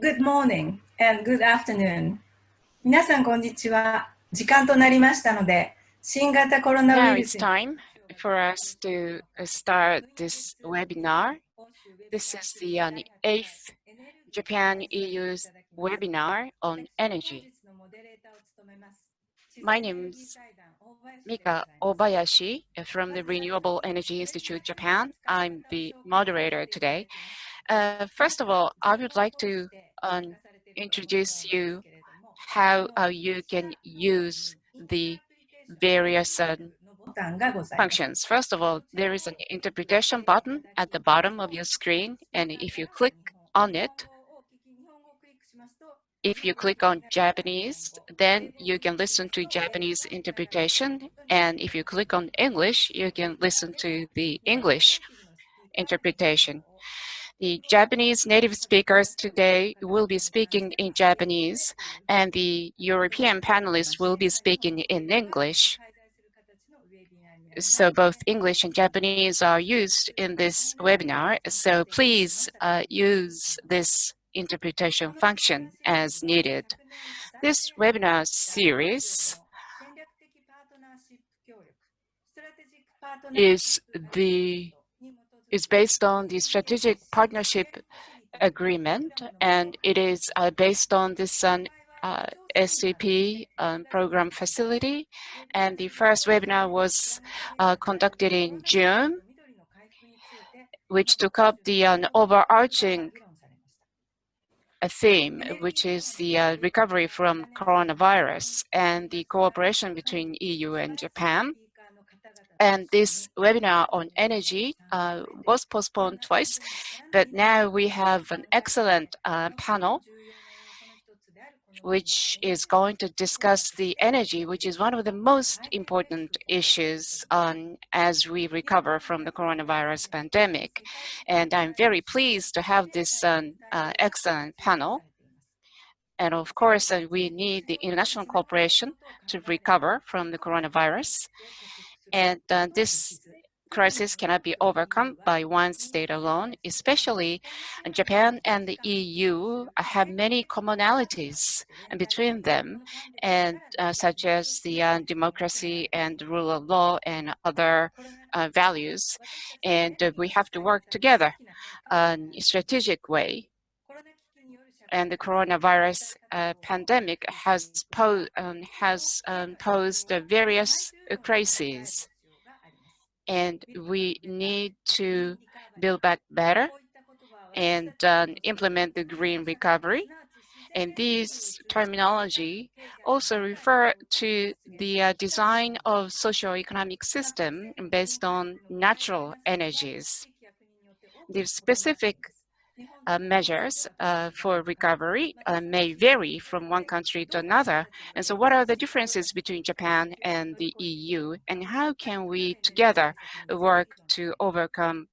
Good morning and good afternoon. 皆さんこんにちは。時間となりましたので、新型コロナウ Now イル it's ス time for us to start this webinar. This is the 8th Japan EU's webinar on energy. My name is Mika Obayashi from the Renewable Energy Institute Japan. I'm the moderator today. First of all, I would like to introduce you how you can use the various functions. First of all, there is an interpretation button at the bottom of your screen, and if you click on it, if you click on Japanese, then you can listen to Japanese interpretation, and if you click on English, you can listen to the English interpretation. The Japanese native speakers today will be speaking in Japanese, and the European panelists will be speaking in English. So both English and Japanese are used in this webinar, so please use this interpretation function as needed. This webinar series is based on the strategic partnership agreement, and it is based on this SCP program facility. And the first webinar was conducted in June, which took up the overarching theme, which is the recovery from coronavirus and the cooperation between EU and Japan. And this webinar on energy was postponed twice, but now we have an excellent panel which is going to discuss the energy, which is one of the most important issues as we recover from the coronavirus pandemic. And I'm very pleased to have this excellent panel. And of course, we need the international cooperation to recover from the coronavirus. And this crisis cannot be overcome by one state alone, especially Japan and the EU have many commonalities between them, and such as the democracy and the rule of law and other values. And we have to work together in a strategic way. And the coronavirus pandemic has posed various crises. And we need to build back better and implement the green recovery. And these terminology also refer to the design of socio-economic system based on natural energies. The specific measures for recovery may vary from one country to another. And so what are the differences between Japan and the EU, and how can we together work to overcome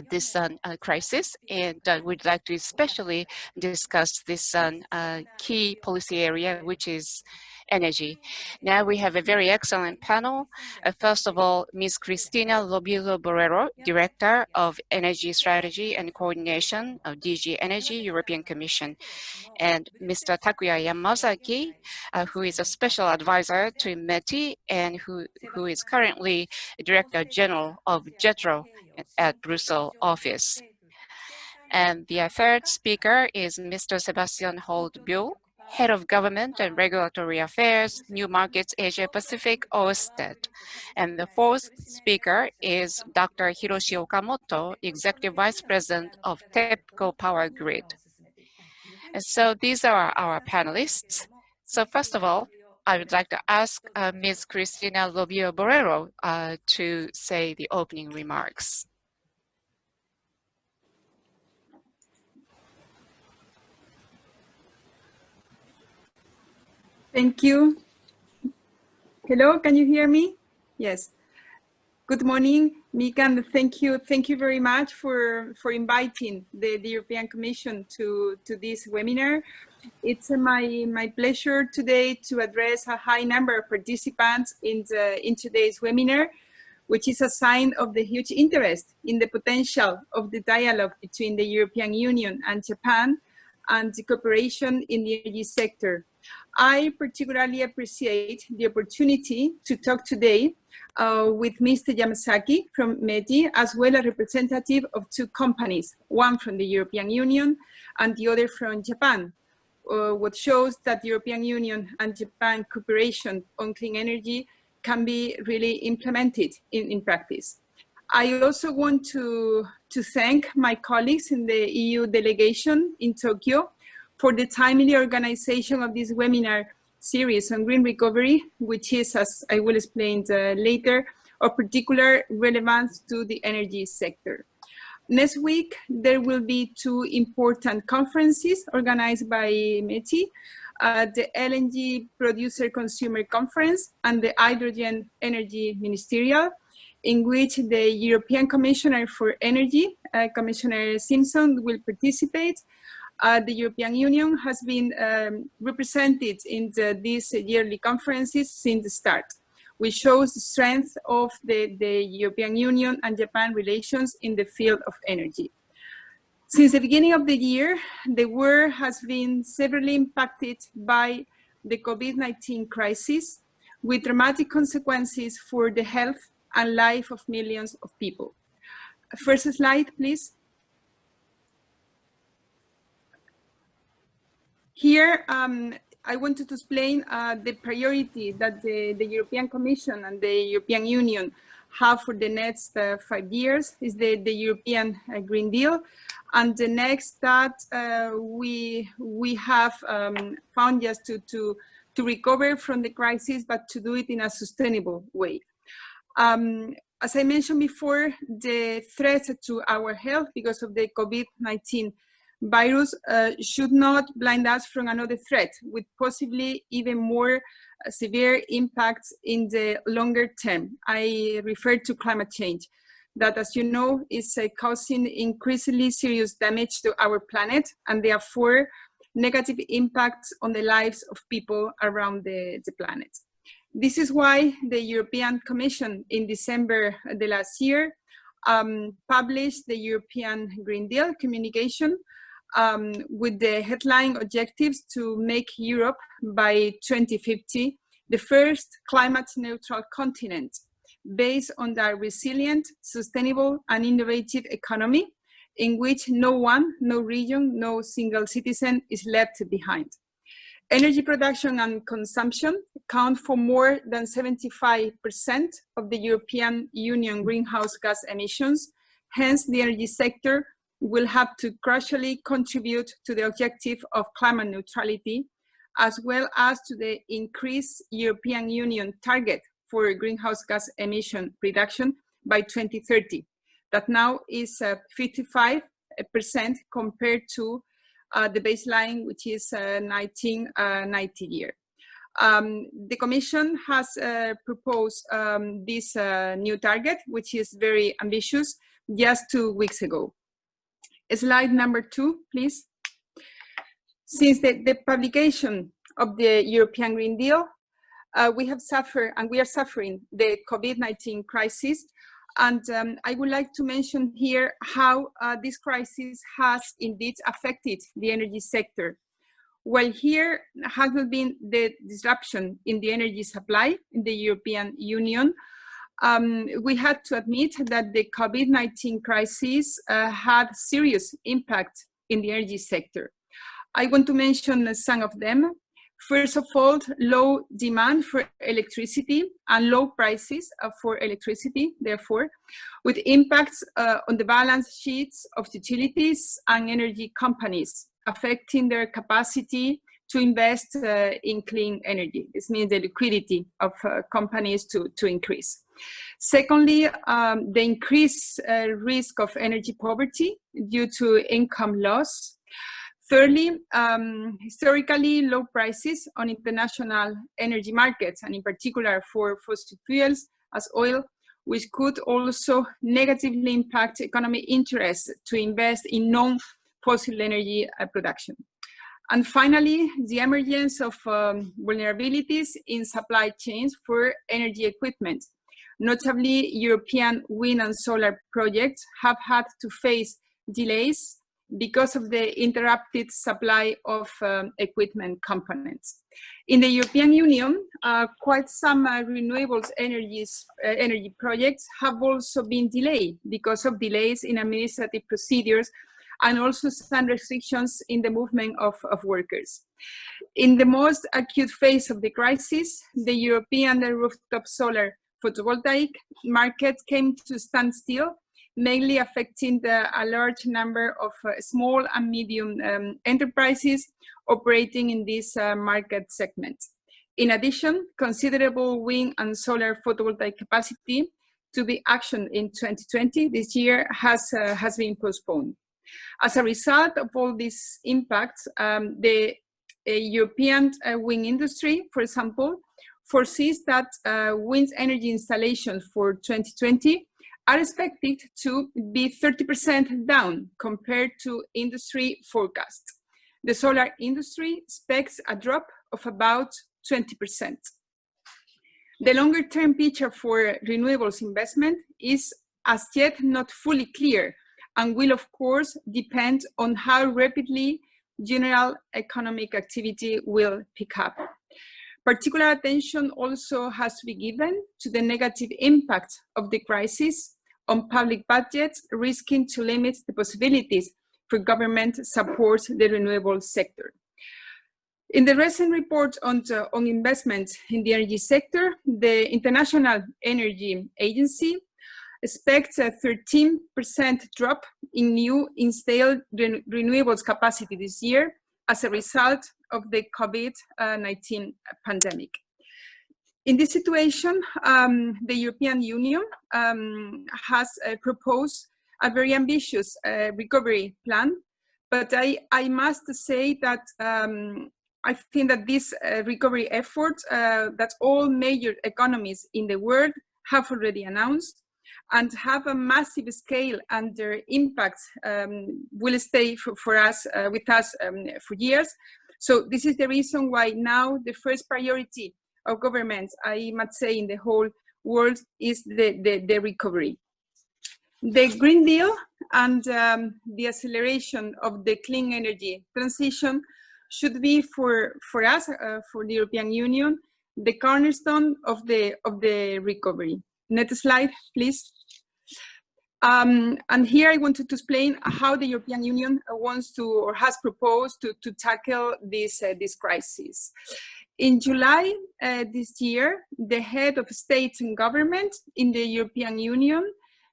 this crisis? And we'd like to especially discuss this key policy area, which is energy. Now we have a very excellent panel. First of all, Ms. Cristina Lobilo Borrero, Director of Energy Strategy and Coordination of DG Energy, European Commission, and Mr. Takuya Yamazaki, who is a special advisor to METI and who is currently Director General of JETRO at Brussels office. And the third speaker is Mr. Sebastian Holdbuhl, Head of Government and Regulatory Affairs, New Markets Asia Pacific, OSTED. And the fourth speaker is Dr. Hiroshi Okamoto, Executive Vice President of TEPCO Power Grid. And so these are our panelists. So first of all, I would like to ask Ms. Cristina Lobio Borrero to say the opening remarks. Thank you. Hello, can you hear me? Yes. Good morning, Mika, and thank you very much for inviting the European Commission to this webinar. It's my pleasure today to address a high number of participants in today's webinar, which is a sign of the huge interest in the potential of the dialogue between the European Union and Japan and the cooperation in the energy sector. I particularly appreciate the opportunity to talk today with Mr. Yamasaki from METI, as well as a representative of two companies, one from the European Union and the other from Japan, what shows that the European Union and Japan cooperation on clean energy can be really implemented in practice. I also want to thank my colleagues in the EU delegation in Tokyo for the timely organization of this webinar series on green recovery, which is, as I will explain later, of particular relevance to the energy sector. Next week, there will be two important conferences organized by METI, the LNG Producer Consumer Conference and the Hydrogen Energy Ministerial, in which the European Commissioner for Energy, Commissioner Simpson, will participate. The European Union has been represented in these yearly conferences since the start, which shows the strength of the European Union and Japan relations in the field of energy. Since the beginning of the year, the world has been severely impacted by the COVID-19 crisis, with dramatic consequences for the health and life of millions of people. First slide, please. Here, I wanted to explain the priority that the European Commission and the European Union have for the next 5 years is the European Green Deal. And the next that we have found just to recover from the crisis, but to do it in a sustainable way. As I mentioned before, the threat to our health because of the COVID-19 virus should not blind us from another threat with possibly even more severe impacts in the longer term. I refer to climate change, that, as you know, is causing increasingly serious damage to our planet and therefore negative impacts on the lives of people around the planet. This is why the European Commission in December the last year published the European Green Deal communication with the headline objectives to make Europe by 2050 the first climate neutral continent based on a resilient, sustainable and innovative economy in which no one, no region, no single citizen is left behind. Energy production and consumption account for more than 75% of the European Union greenhouse gas emissions. Hence, the energy sector will have to crucially contribute to the objective of climate neutrality, as well as to the increased European Union target for greenhouse gas emission reduction by 2030. That now is 55% compared to the baseline, which is 1990 year. The Commission has proposed this new target, which is very ambitious, just 2 weeks ago. Slide number 2, please. Since the publication of the European Green Deal, we have suffered and we are suffering the COVID-19 crisis. And I would like to mention here how this crisis has indeed affected the energy sector. While here has not been the disruption in the energy supply in the European Union, we had to admit that the COVID-19 crisis had serious impact in the energy sector. I want to mention some of them. First of all, low demand for electricity and low prices for electricity, therefore, with impacts on the balance sheets of utilities and energy companies, affecting their capacity to invest in clean energy. This means the liquidity of companies to increase. Secondly, the increased risk of energy poverty due to income loss. Thirdly, historically low prices on international energy markets, and in particular for fossil fuels as oil, which could also negatively impact economic interest to invest in non-fossil energy production. And finally, the emergence of vulnerabilities in supply chains for energy equipment. Notably, European wind and solar projects have had to face delays because of the interrupted supply of equipment components. In the European Union, quite some renewables energy projects have also been delayed because of delays in administrative procedures and also some restrictions in the movement of workers. In the most acute phase of the crisis, the European rooftop solar photovoltaic market came to stand still, mainly affecting a large number of small and medium enterprises operating in this market segment. In addition, considerable wind and solar photovoltaic capacity to be actioned in 2020 this year has been postponed. As a result of all these impacts, the European wind industry, for example, foresees that wind energy installations for 2020 are expected to be 30% down compared to industry forecasts. The solar industry expects a drop of about 20%. The longer-term picture for renewables investment is as yet not fully clear and will, of course, depend on how rapidly general economic activity will pick up. Particular attention also has to be given to the negative impact of the crisis on public budgets, risking to limit the possibilities for government support the renewable sector. In the recent report on investment in the energy sector, the International Energy Agency expects a 13% drop in new installed renewables capacity this year as a result of the COVID-19 pandemic. In this situation, the European Union has proposed a very ambitious recovery plan, but I must say that I think that this recovery effort that all major economies in the world have already announced and have a massive scale, and their impact will stay with us for years. So this is the reason why now the first priority of governments, I must say, in the whole world is the recovery. The Green Deal and the acceleration of the clean energy transition should be for us, for the European Union, the cornerstone of the recovery. Next slide, please. And here I wanted to explain how the European Union wants to or has proposed to tackle this crisis. In July this year, the head of state and government in the European Union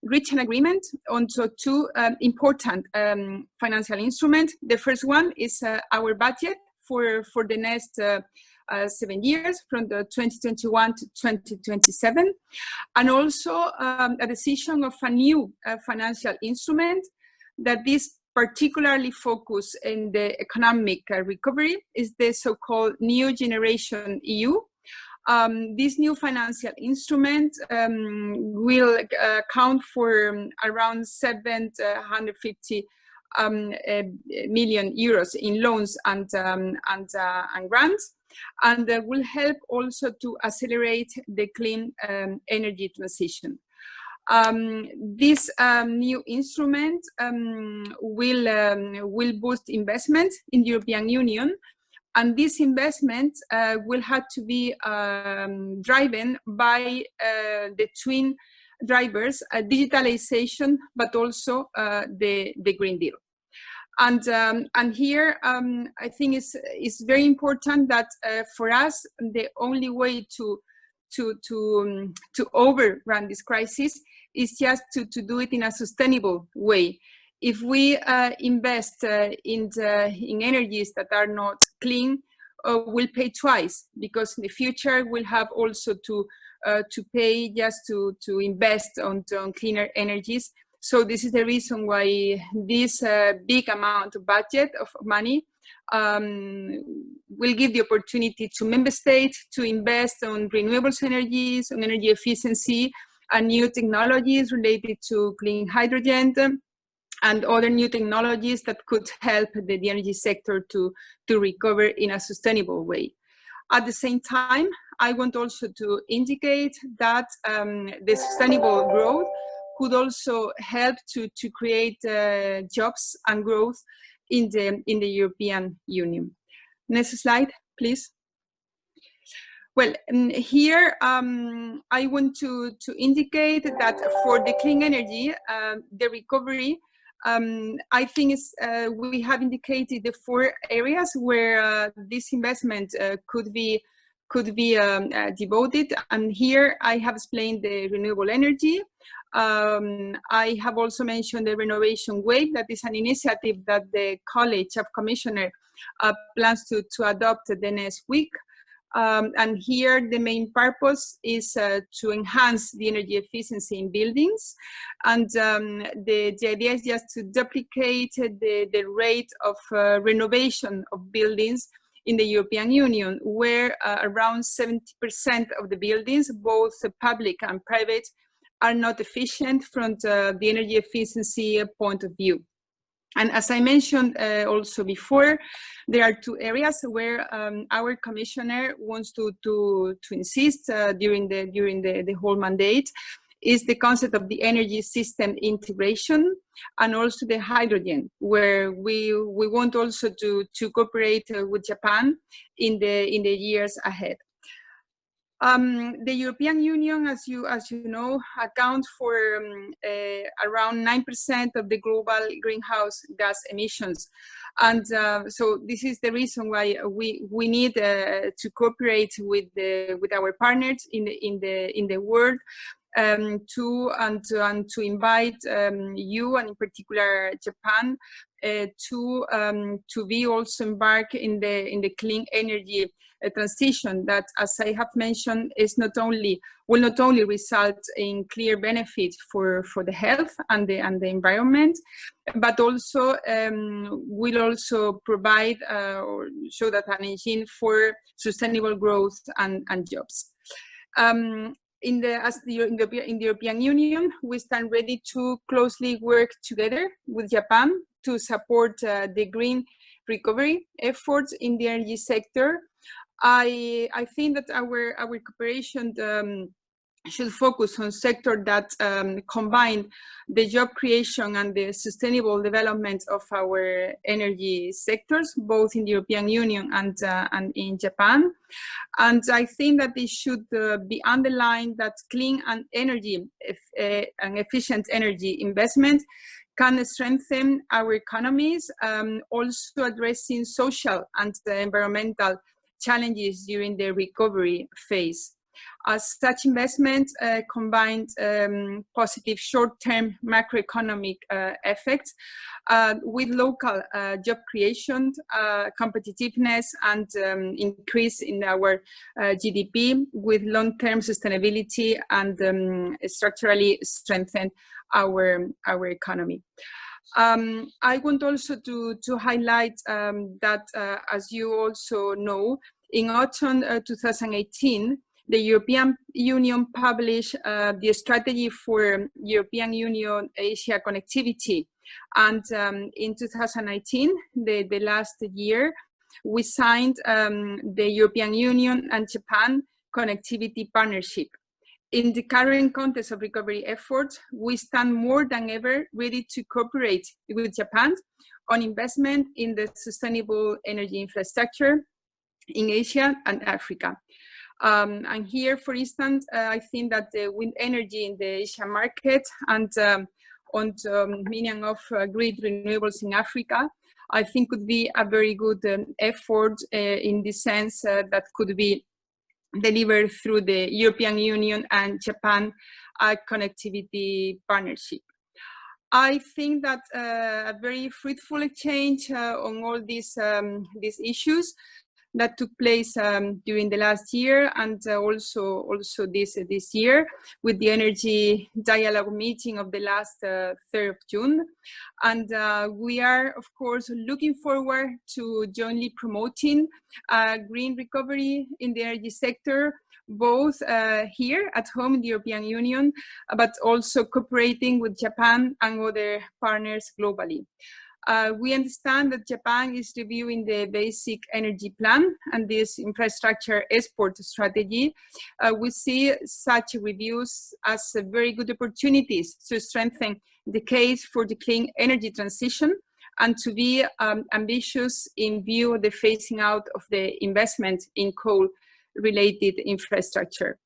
reached an agreement on two important financial instruments. The first one is our budget for the next 7 years, from the 2021 to 2027, and also a decision of a new financial instrument that is particularly focused in the economic recovery, is the so-called New Generation EU. This new financial instrument will account for around 750 million euros in loans and grants, and will help also to accelerate the clean energy transition. This new instrument will boost investment in the European Union, and this investment will have to be driven by the twin drivers, digitalization, but also the Green Deal. And here, I think it's very important that for us, the only way to overrun this crisis is just to do it in a sustainable way. If we invest in energies that are not clean, we'll pay twice, because in the future we'll have also to pay just to invest on cleaner energies. So this is the reason why this big amount of budget of money will give the opportunity to member states to invest on renewables energies, on energy efficiency, and new technologies related to clean hydrogen and other new technologies that could help the energy sector to recover in a sustainable way. At the same time, I want also to indicate that the sustainable growth could also help to create jobs and growth in the European Union. Next slide, please. Well, here I want to indicate that for the clean energy, the recovery, I think we have indicated the 4 areas where this investment could be devoted. And here I have explained the renewable energy. I have also mentioned the renovation wave. That is an initiative that the College of Commissioners plans to adopt the next week. And here the main purpose is to enhance the energy efficiency in buildings. And the idea is just to duplicate the rate of renovation of buildings in the European Union, where around 70% of the buildings, both public and private, are not efficient from the energy efficiency point of view. And as I mentioned also before, there are 2 areas where our commissioner wants to insist during the whole mandate, is the concept of the energy system integration, and also the hydrogen, where we want also to cooperate with Japan in the years ahead. The European Union, as you know, accounts for around 9% of the global greenhouse gas emissions, and so this is the reason why we need to cooperate with our partners in the world, to invite you, and in particular Japan, to be also embarked in the clean energy transition that, as I have mentioned, will not only result in clear benefits for the health and the environment, but also will also provide or show that an engine for sustainable growth and jobs. In the European Union, we stand ready to closely work together with Japan to support the green recovery efforts in the energy sector. I think that our cooperation should focus on sectors that combine the job creation and the sustainable development of our energy sectors, both in the European Union and in Japan. And I think that it should be underlined that clean and efficient energy investment can strengthen our economies, also addressing social and environmental challenges during the recovery phase. As such investment combined positive short-term macroeconomic effects with local job creation, competitiveness, and increase in our GDP, with long-term sustainability, and structurally strengthen our economy. I want also to highlight that, as you also know, in autumn 2018, the European Union published the strategy for European Union Asia connectivity. And in 2019, the last year, we signed the European Union and Japan connectivity partnership. In the current context of recovery efforts, we stand more than ever ready to cooperate with Japan on investment in the sustainable energy infrastructure in Asia and Africa. And here, for instance, I think that the wind energy in the Asian market and on the meaning of grid renewables in Africa, I think could be a very good effort in the sense that could be delivered through the European Union and Japan connectivity partnership. I think that a very fruitful exchange on all these issues that took place during the last year, and also this year with the energy dialogue meeting of the last 3rd of June. And we are, of course, looking forward to jointly promoting green recovery in the energy sector, both here at home in the European Union, but also cooperating with Japan and other partners globally. We understand that Japan is reviewing the basic energy plan and this infrastructure export strategy. We see such reviews as very good opportunities to strengthen the case for the clean energy transition and to be ambitious in view of the phasing out of the investment in coal-related infrastructure.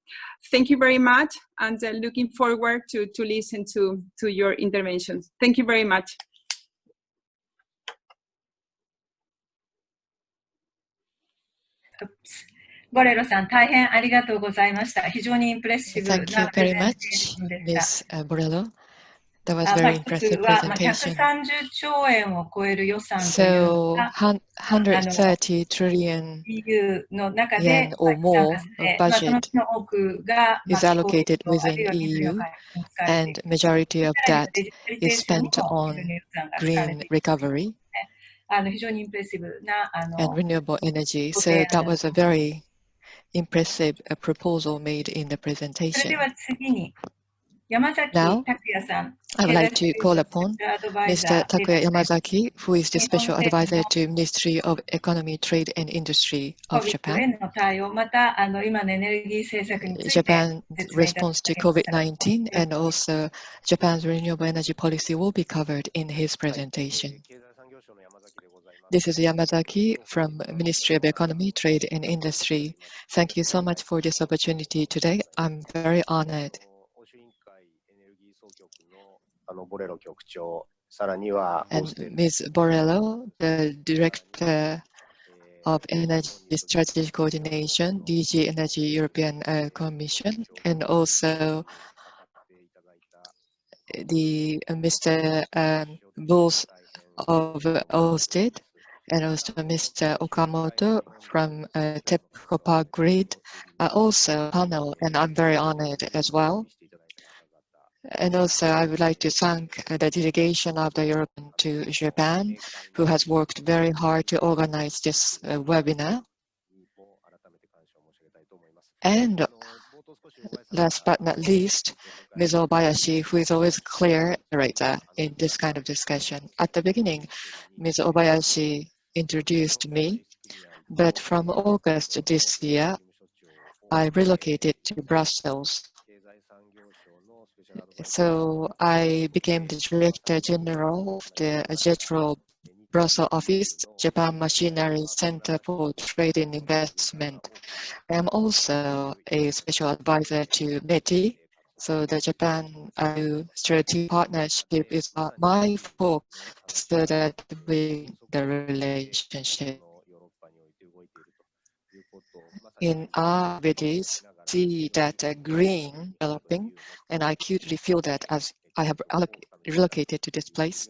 Thank you very much, and looking forward to listen to your interventions. Thank you very much.ボレロさん、大変ありがとうございました。非常にインプレッシブな Thank you プレ very ゼンテー much, ションでした Ms. Borello. That was まあ very 一つ impressive は、presentation. 130兆円を超える予算というの So が 130 trillion EU の中で yen or 参 more 加さ of れ、そのう budget ちの多くが、is 気候変 allocated 動あるい within は水の EU, 回復に使われてい and く。 majority of さらに that デジタリ is ゼーションに spent もいろ on んな予算が使われ green ていく。 recovery 非常にインプレッシブな and renewable energy. ご提 So 案 that だ was a very impressive proposal made in the それで presentation. は次に、山崎 Now, 拓也さん、 I would 経済 like 産 to 業省 call スペ upon シャルアドバイザ Mr. ーで Takuya Yamazaki, who is the 日本 Special 政府 Advisor の to Ministry of Economy, Trade and Industry of COVID へ Japan. の対応、また今のエネルギー政策について Japan's 説明いただ response け to ましたら COVID-19 and also Japan's renewable energy policy will be covered in his presentation. This is Yamazaki from Ministry of Economy, Trade and Industry. Thank you so much for this opportunity today. I'm very honored. And Ms. Borello, the Director of Energy Strategy Coordination, DG Energy European Commission, and also the Mr. Bulls of Orsted, and also Mr. Okamoto from TEPCO Power Grid are also panel, and I'm very honored as well. And also, I would like to thank the delegation of the European to Japan, who has worked very hard to organize this webinar. And last but not least, Ms. Obayashi, who is always clear narrator in this kind of discussion. At the beginning, Ms. Obayashi introduced me, but from August this year, I relocated to Brussels. So I became the Director General of the JETRO Brussels office, Japan Machinery Center for Trade and Investment. I am also a special advisor to METI. So the Japan strategic partnership is my fault so that we the relationship. In our activities, see that green developing, and I acutely feel that as I have relocated to this place,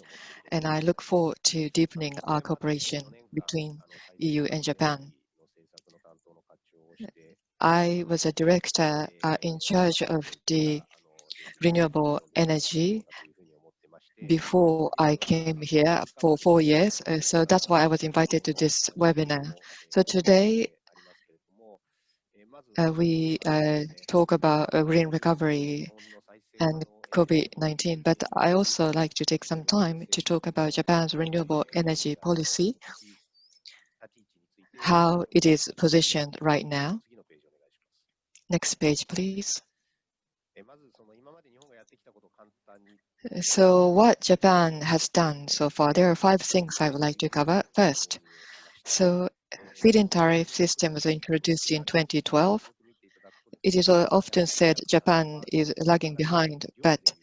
and I look forward to deepening our cooperation between EU and Japan. I was a director in charge of the renewable energy before I came here for 4 years, so that's why I was invited to this webinar. So today, we talk about green recovery and COVID-19, but I also like to take some time to talk about Japan's renewable energy policy, how it is positioned right now. Next page, please. So what Japan has done so far, there are 5 things I would like to cover. First, so feed-in tariff system was introduced in 2012. It is often said Japan is lagging behind, but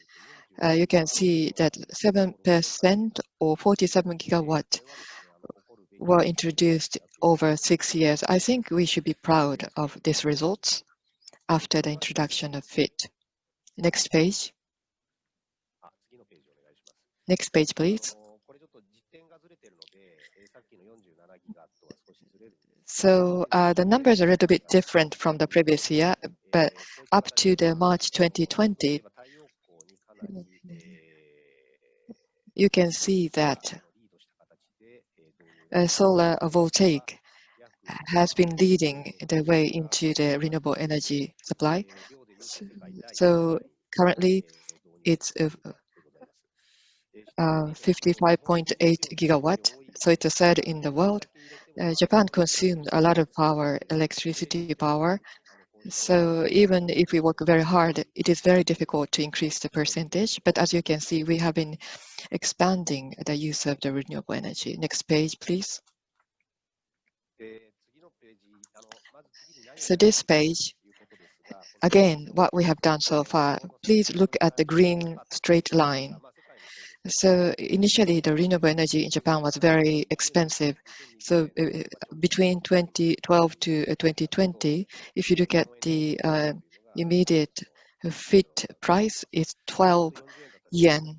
you can see that 7% or 47 gigawatt were introduced over 6 years. I think we should be proud of these results after the introduction of FIT. Next page. Next page, please. So the numbers are a little bit different from the previous year, but up to the March 2020, you can see that solar voltaic has been leading the way into the renewable energy supply. So currently, it's 55.8 gigawatt. So it's a third in the world. Japan consumed a lot of power, electricity power. So even if we work very hard, it is very difficult to increase the percentage. But as you can see, we have been expanding the use of the renewable energy. Next page, please. So this page, again, what we have done so far, please look at the green straight line. So initially, the renewable energy in Japan was very expensive. So between 2012 to 2020, if you look at the immediate fit price, it's 12 yen.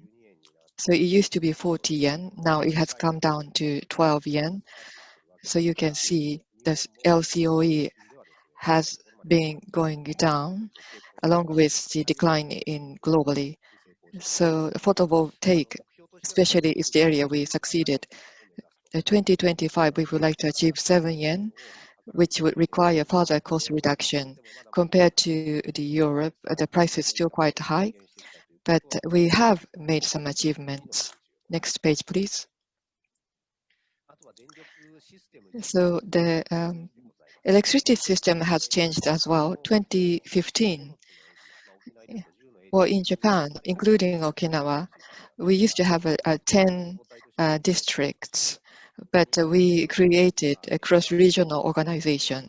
So it used to be 40 yen. Now it has come down to 12 yen. So you can see the LCOE has been going down along with the decline in globally. So photovoltaic, especially, is the area we succeeded. 2025, we would like to achieve 7 yen, which would require further cost reduction. Compared to the Europe, the price is still quite high, but we have made some achievements. Next page, please. So the electricity system has changed as well. 2015, well, in Japan, including Okinawa, we used to have 10 districts, but we created a cross-regional organization.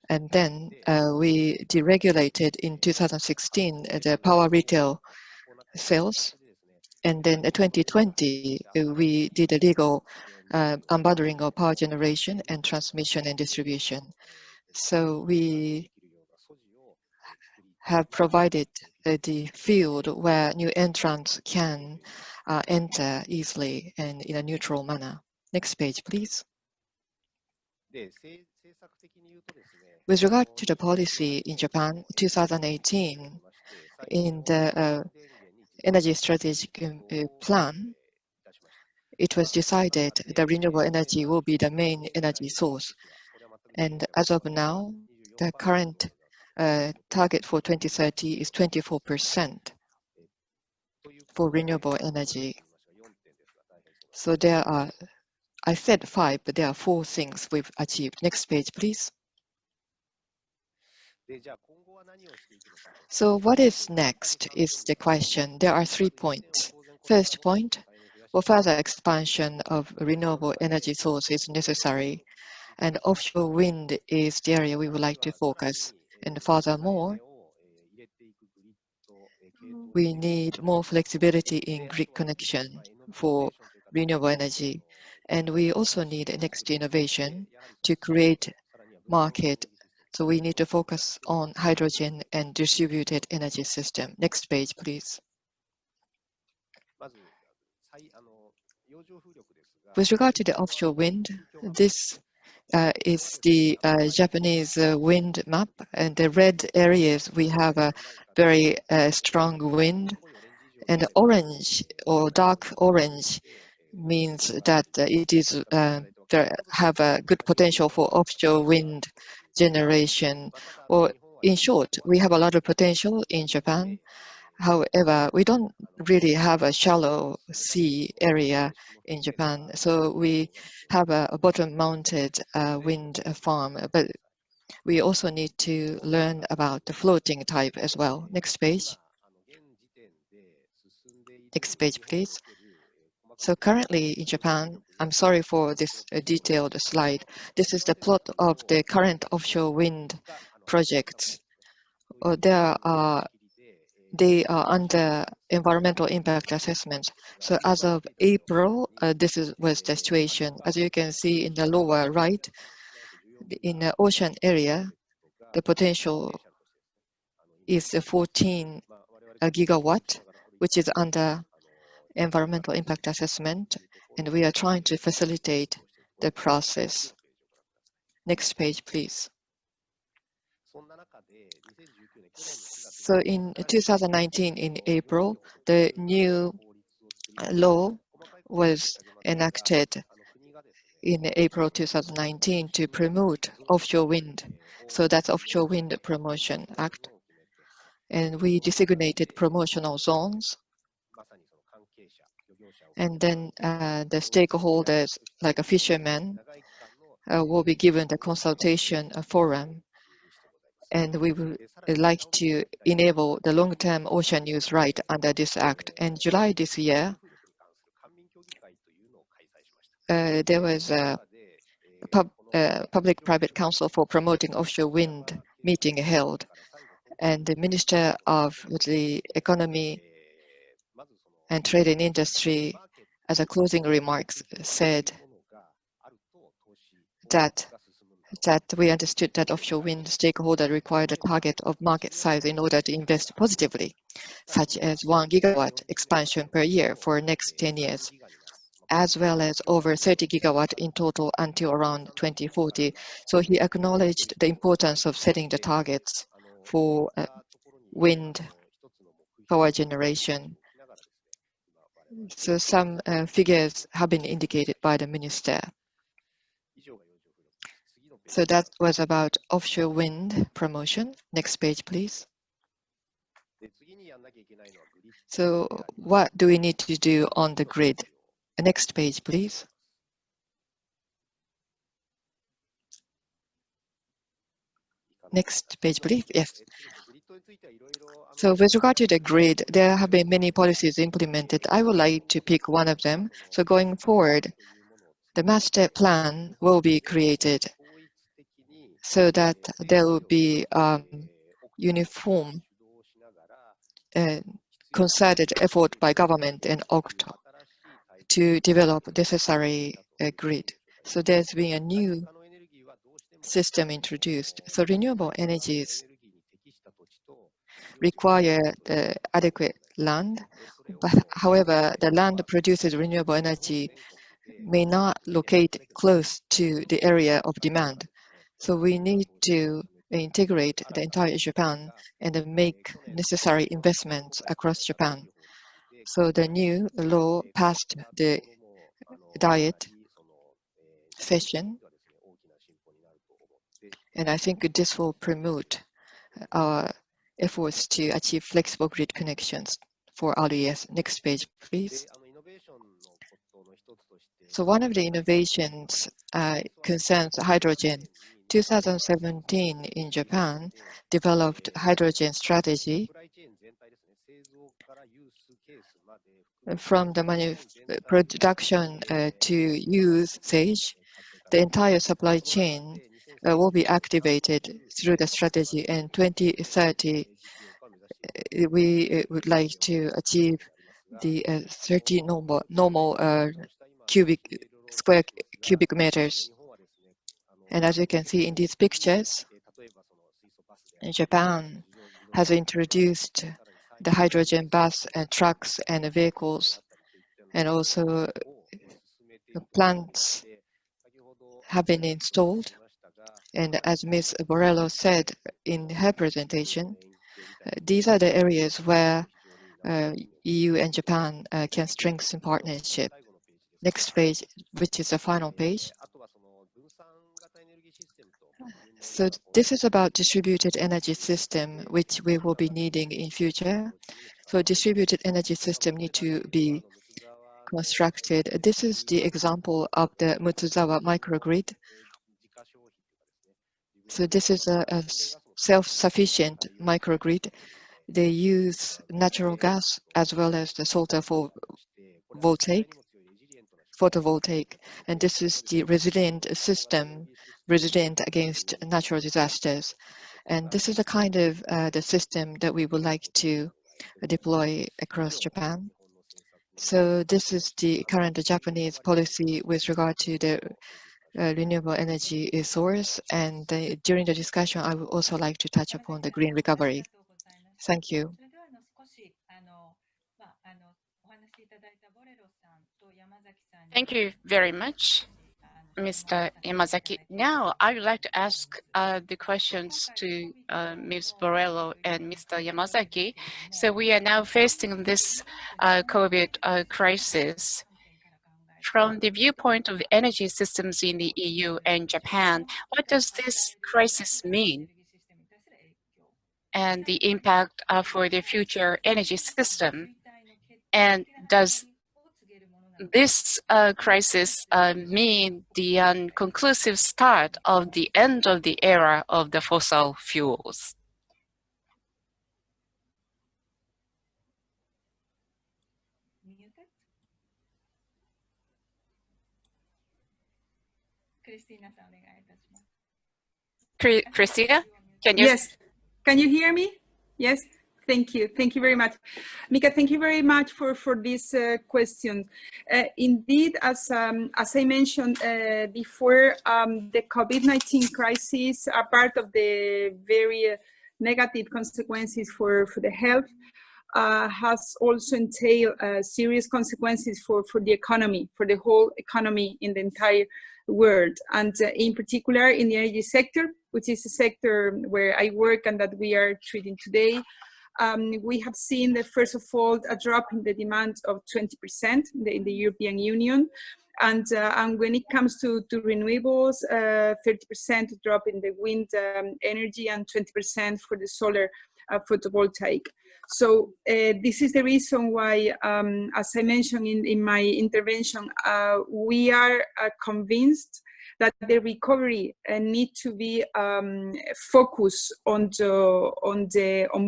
And then we deregulated in 2016 the power retail sales. And then 2020, we did a legal unbundling of power generation and transmission and distribution. So we have provided the field where new entrants can enter easily and in a neutral manner. Next page, please. With regard to the policy in Japan, 2018, in the energy strategic plan, it was decided that renewable energy will be the main energy source. And as of now, the current target for 2030 is 24% for renewable energy. So there are, I said 5, but there are 4 things we've achieved. Next page, please. So what is next is the question. There are 3 points. First point, well, further expansion of renewable energy source is necessary, and offshore wind is the area we would like to focus. And furthermore, we need more flexibility in grid connection for renewable energy. And we also need next innovation to create market. So we need to focus on hydrogen and distributed energy system. Next page, please. With regard to the offshore wind, this is the Japanese wind map, and the red areas we have a very strong wind, and orange or dark orange means that it is have a good potential for offshore wind generation. Or in short, we have a lot of potential in Japan. However, we don't really have a shallow sea area in Japan, so we have a bottom-mounted wind farm, but we also need to learn about the floating type as well. Next page. Next page, please. So currently in Japan, I'm sorry for this detailed slide. This is the plot of the current offshore wind projects. They are under environmental impact assessment. So as of April, this was the situation. As you can see in the lower right, in the ocean area, the potential is 14 gigawatt, which is under environmental impact assessment, and we are trying to facilitate the process. Next page, please. So in 2019, in April, the new law was enacted in April 2019 to promote offshore wind. So that's Offshore Wind Promotion Act. And we designated promotional zones. And then the stakeholders, like a fisherman, will be given the consultation forum. And we would like to enable the long-term ocean use right under this act. In July this year, there was a Public-Private Council for Promoting Offshore Wind meeting held, and the Minister of the Economy and Trade and Industry, as a closing remarks, said that we understood that offshore wind stakeholder required a target of market size in order to invest positively, such as 1 gigawatt expansion per year for next 10 years, as well as over 30 gigawatt in total until around 2040. So he acknowledged the importance of setting the targets for wind power generation. So some figures have been indicated by the minister. So that was about offshore wind promotion. Next page, please. So what do we need to do on the grid? Next page, please. Next page, please. Yes. So with regard to the grid, there have been many policies implemented. I would like to pick one of them. So going forward, the master plan will be created so that there will be uniform concerted effort by government and OWPA to develop necessary grid. So there's been a new system introduced. So renewable energies require adequate land, but however, the land produces renewable energy may not locate close to the area of demand. So we need to integrate the entire Japan and make necessary investments across Japan. So the new law passed the diet session, and I think this will promote our efforts to achieve flexible grid connections for RES. Next page, please. So one of the innovations concerns hydrogen. 2017 in Japan developed hydrogen strategy from the production to usage. The entire supply chain will be activated through the strategy. In 2030, we would like to achieve the 30 normal square cubic meters. And as you can see in these pictures, Japan has introduced the hydrogen bus and trucks and vehicles, and also plants have been installed. And as Ms. Borrello said in her presentation, these are the areas where EU and Japan can strengthen partnership. Next page, which is the final page. So this is about distributed energy system, which we will be needing in future. So distributed energy system need to be constructed. This is the example of the Mutsuzawa microgrid. So this is a self-sufficient microgrid. They use natural gas as well as the solar photovoltaic, and this is the resilient system, resilient against natural disasters. And this is the kind of the system that we would like to deploy across Japan. So this is the current Japanese policy with regard to the renewable energy source. And during the discussion, I would also like to touch upon the green recovery. Thank you. Thank you very much, Mr. Yamazaki. Now, I would like to ask the questions to Ms. Borrello and Mr. Yamazaki. So we are now facing this COVID crisis. From the viewpoint of energy systems in the EU and Japan, what does this crisis mean? And the impact for the future energy system? And does This crisis means the conclusive start of the end of the era of the fossil fuels. Christina, can you? Yes, can you hear me? Yes, thank you very much. Mika, thank you very much for this question. Indeed, as I mentioned before, the COVID-19 crisis are part of the very negative consequences for the health, has also entailed serious consequences for the economy, for the whole economy in the entire world, and in particular in the energy sector, which is a sector where I work and that we are treating today. We have seen, first of all, a drop in the demand of 20% in the European Union. And when it comes to renewables, 30% drop in the wind energy and 20% for the solar photovoltaic. So this is the reason why, as I mentioned in my intervention, we are convinced that the recovery need to be focused on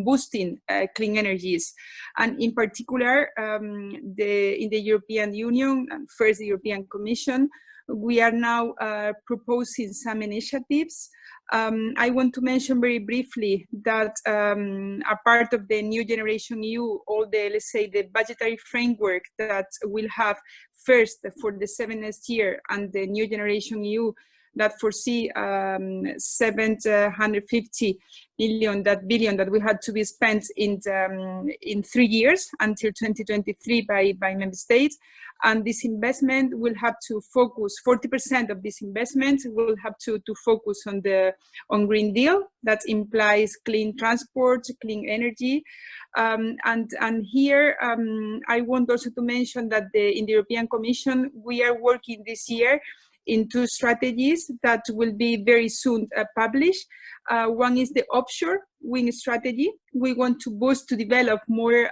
boosting clean energies, and in particular, in the European Union, and first the European Commission, we are now proposing some initiatives. I want to mention very briefly that a part of the New Generation EU, all the, let's say, the budgetary framework that will have first for the 7th next year, and the New Generation EU that foresee 750 billion that we had to be spent in 3 years until 2023 by member states. And this investment will have to focus, 40% of this investment will have to focus on Green Deal. That implies clean transport, clean energy. And here I want also to mention that in the European Commission, we are working this year in 2 strategies that will be very soon published. One is the offshore wind strategy. We want to boost, to develop more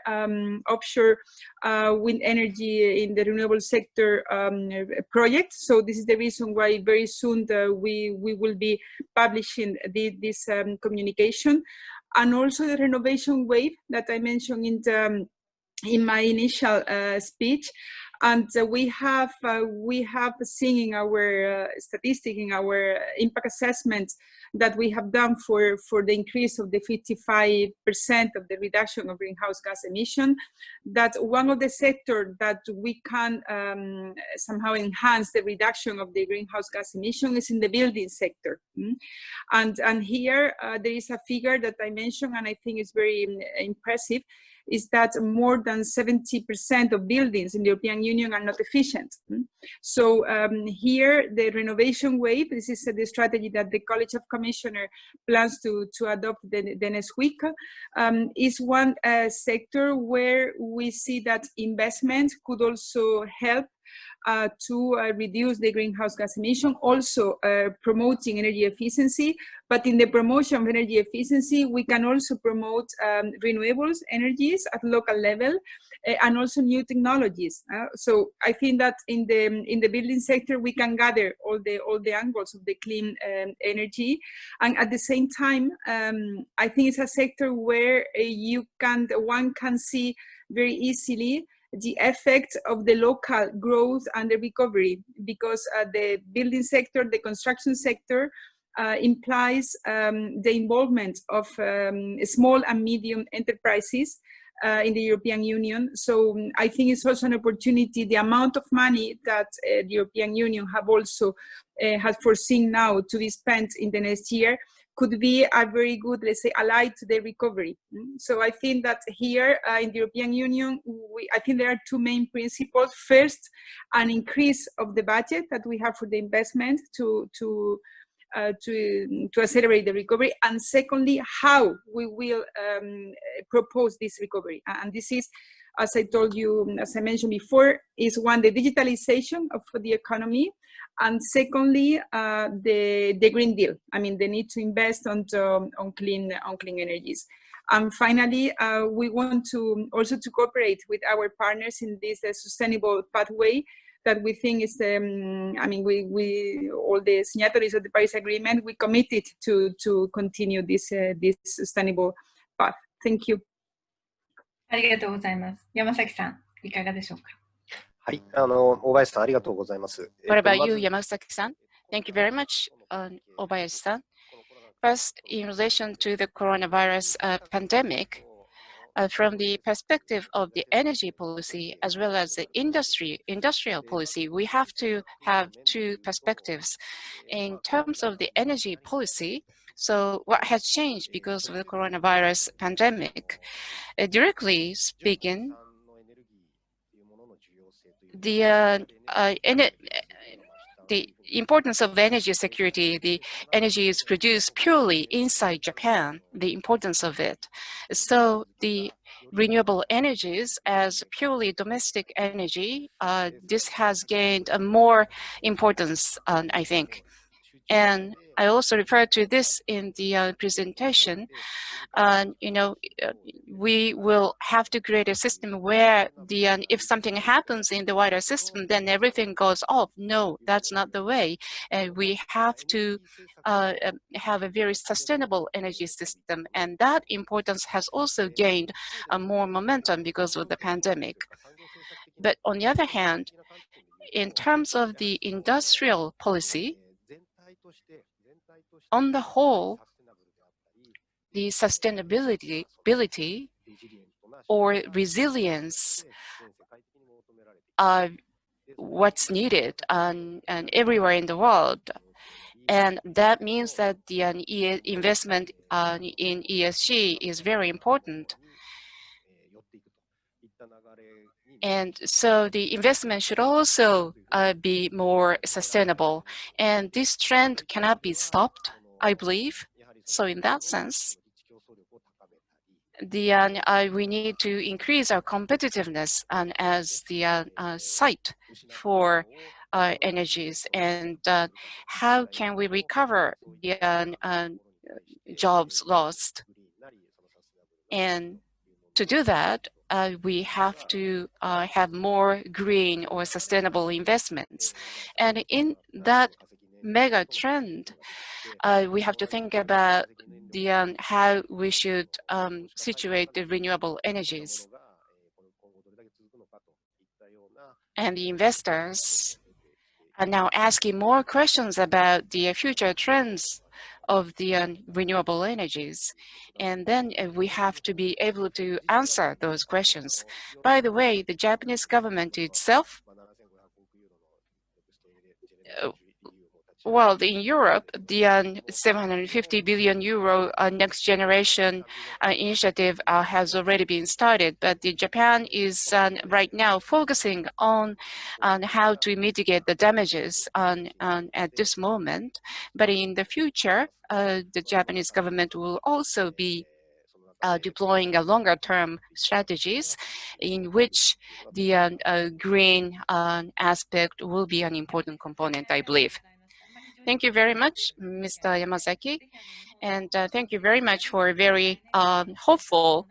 offshore wind energy in the renewable sector projects. So this is the reason why very soon we will be publishing this communication. And also the renovation wave that I mentioned in my initial speech. And we have seen in our statistic, in our impact assessment, that we have done for the increase of the 55% of the reduction of greenhouse gas emission, that one of the sectors that we can somehow enhance the reduction of the greenhouse gas emission is in the building sector. And here there is a figure that I mentioned, and I think it's very impressive, is that more than 70% of buildings in the European Union are not efficient. So here, the renovation wave, this is the strategy that the College of Commissioners plans to adopt the next week, is one sector where we see that investment could also help to reduce the greenhouse gas emission, also promoting energy efficiency. But in the promotion of energy efficiency, we can also promote renewables energies at local level, and also new technologies. So I think that in the building sector, we can gather all the angles of the clean energy, and at the same time, I think it's a sector where one can see very easily the effect of the local growth and the recovery, because the building sector, the construction sector, implies the involvement of small and medium enterprises in the European Union. So I think it's also an opportunity. The amount of money that the European Union has foreseen now to be spent in the next year could be a very good, let's say, ally to the recovery. So I think that here in the European Union, I think there are 2 main principles. First, an increase of the budget that we have for the investment to accelerate the recovery, and secondly, how we will propose this recovery. And this is, as I told you, as I mentioned before, is one, the digitalization of the economy, and secondly, the Green Deal. I mean, the need to invest on clean energies. And finally, we want to also to cooperate with our partners in this sustainable pathway that we think is, I mean, we all the signatories of the Paris Agreement, we committed to continue this sustainable path. Thank you. ありがとうございます。山崎さん、いかがでしょうか。はい、大林さん、ありがとうございます。What about you, Yamazaki-san? Thank you very much, Obayashi-san. First, in relation to the coronavirus pandemic, from the perspective of the energy policy as well as the industrial policy, we have to have two perspectives. In terms of the energy policy, so what has changed because of the coronavirus pandemic? Directly speaking, the importance of energy security, the energy is produced purely inside Japan, the importance of it. So the renewable energies as purely domestic energy, this has gained a more importance, I think. And I also referred to this in the presentation. We will have to create a system where if something happens in the wider system, then everything goes off. No, that's not the way. We have to have a very sustainable energy system, and that importance has also gained more momentum because of the pandemic. But on the other hand, in terms of the industrial policy, on the whole, the sustainability or resilience are what's needed and everywhere in the world. And that means that the investment in ESG is very important. And so the investment should also be more sustainable. And this trend cannot be stopped, I believe. So in that sense, we need to increase our competitiveness as the site for energies, and how can we recover the jobs lost? And to do that, we have to have more green or sustainable investments. And in that mega trend, we have to think about how we should situate the renewable energies. And the investors are now asking more questions about the future trends of the renewable energies. And then we have to be able to answer those questions. By the way, the Japanese government itself, well, in Europe, the 750 billion euro next generation initiative has already been started, but Japan is right now focusing on how to mitigate the damages at this moment. But in the future, the Japanese government will also be deploying a longer-term strategies in which the green aspect will be an important component, I believe. Thank you very much, Mr. Yamazaki, and thank you very much for very hopeful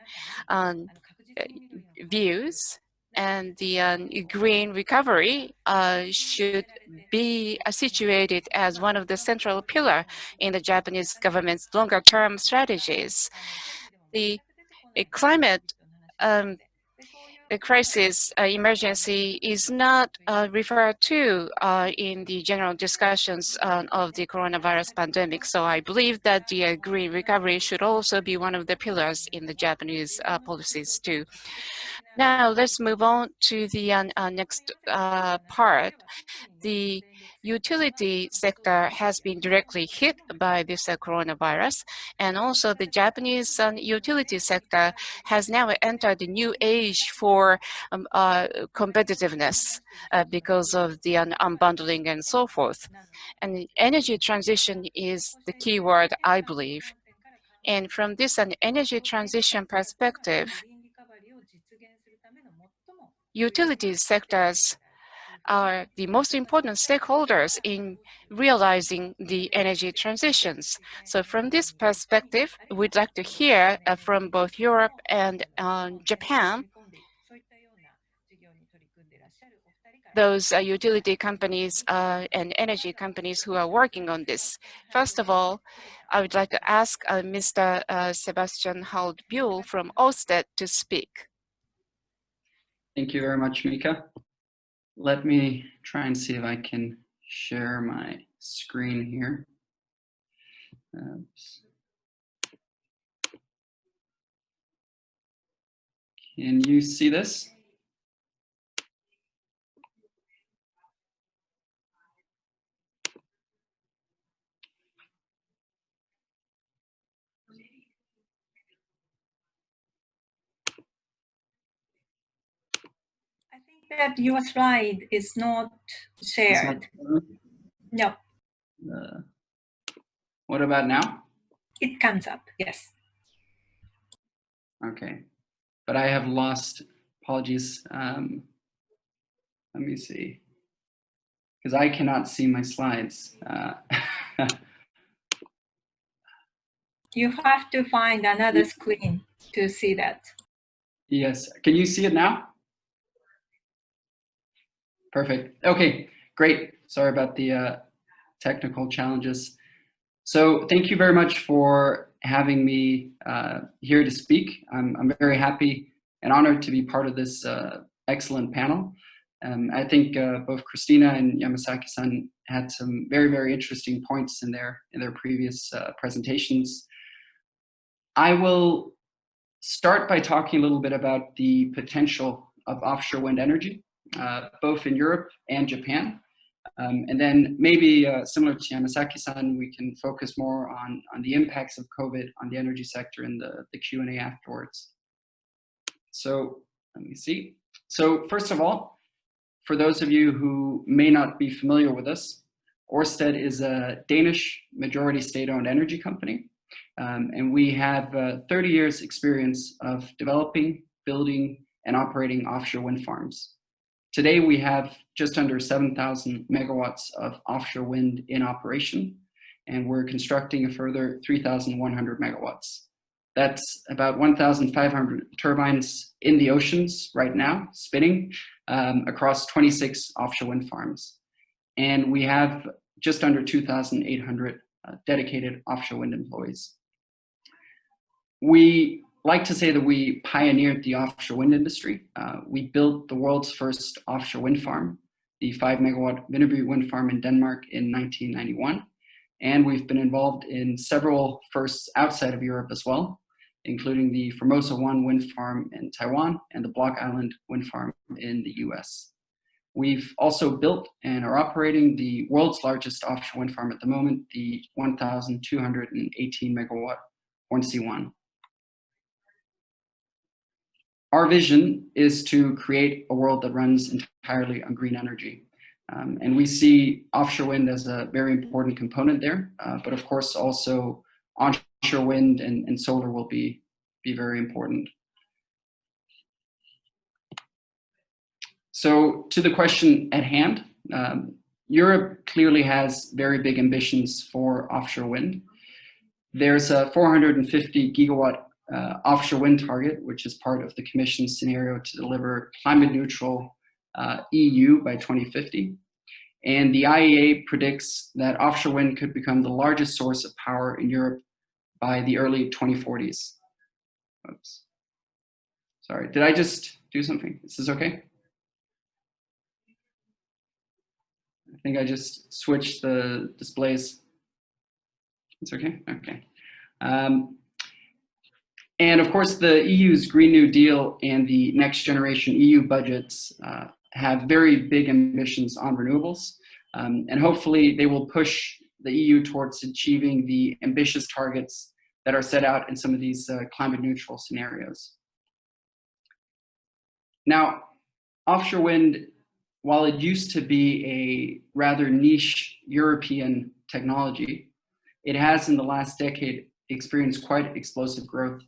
views. And the green recovery should be situated as one of the central pillars in the Japanese government's longer-term strategies. The climate crisis emergency is not referred to in the general discussions of the coronavirus pandemic. So I believe that the green recovery should also be one of the pillars in the Japanese policies too. Now let's move on to the next part. The utility sector has been directly hit by this coronavirus, and also the Japanese utility sector has now entered a new age for competitiveness because of the unbundling and so forth. And energy transition is the key word, I believe. And from this energy transition perspective, utility sectors are the most important stakeholders in realizing the energy transitions. So from this perspective, we'd like to hear from both Europe and Japan, those utility companies and energy companies who are working on this. First of all, I would like to ask Mr. Sebastian Hald-Buell from Ørsted to speak. Thank you very much, Mika. Let me try and see if I can share my screen here. Oops. Can you see this? I think that your slide is not shared. No, What about now? it comes up, yes. Okay, but I have lost, apologies. Let me see, because I cannot see my slides. You have to find another screen to see that. Yes, can you see it now? Perfect. Okay, great. Sorry about the technical challenges. So thank you very much for having me here to speak. I'm very happy and honored to be part of this excellent panel. I think both Christina and Yamasaki-san had some very, very interesting points in their previous presentations. I will start by talking a little bit about the potential of offshore wind energy, both in Europe and Japan. And then maybe similar to Yamasaki-san, we can focus more on the impacts of COVID on the energy sector in the Q&A afterwards. So let me see. So first of all, for those of you who may not be familiar with us, Ørsted is a Danish majority state-owned energy company. And we have 30 years experience of developing, building, and operating offshore wind farms. Today, we have just under 7,000 megawatts of offshore wind in operation, and we're constructing a further 3,100 megawatts. That's about 1,500 turbines in the oceans right now, spinning across 26 offshore wind farms. And we have just under 2,800 dedicated offshore wind employees. We like to say that we pioneered the offshore wind industry. We built the world's first offshore wind farm, the 5 megawatt Vindeby wind farm in Denmark in 1991. And we've been involved in several firsts outside of Europe as well, including the Formosa 1 wind farm in Taiwan and the Block Island wind farm in the US. We've also built and are operating the world's largest offshore wind farm at the moment, the 1,218 megawatt Hornsea 1. Our vision is to create a world that runs entirely on green energy. And we see offshore wind as a very important component there, but of course also onshore wind and solar will be very important. So to the question at hand, Europe clearly has very big ambitions for offshore wind. There's a 450 gigawatt offshore wind target, which is part of the Commission's scenario to deliver climate neutral EU by 2050. And the IEA predicts that offshore wind could become the largest source of power in Europe by the early 2040s. Oops. Sorry, did I just do something? Is this okay? I think I just switched the displays. It's okay? Okay. And of course, the EU's Green New Deal and the next generation EU budgets have very big ambitions on renewables. And hopefully they will push the EU towards achieving the ambitious targets that are set out in some of these climate neutral scenarios. Now, offshore wind, while it used to be a rather niche European technology, it has in the last decade experienced quite explosive growth.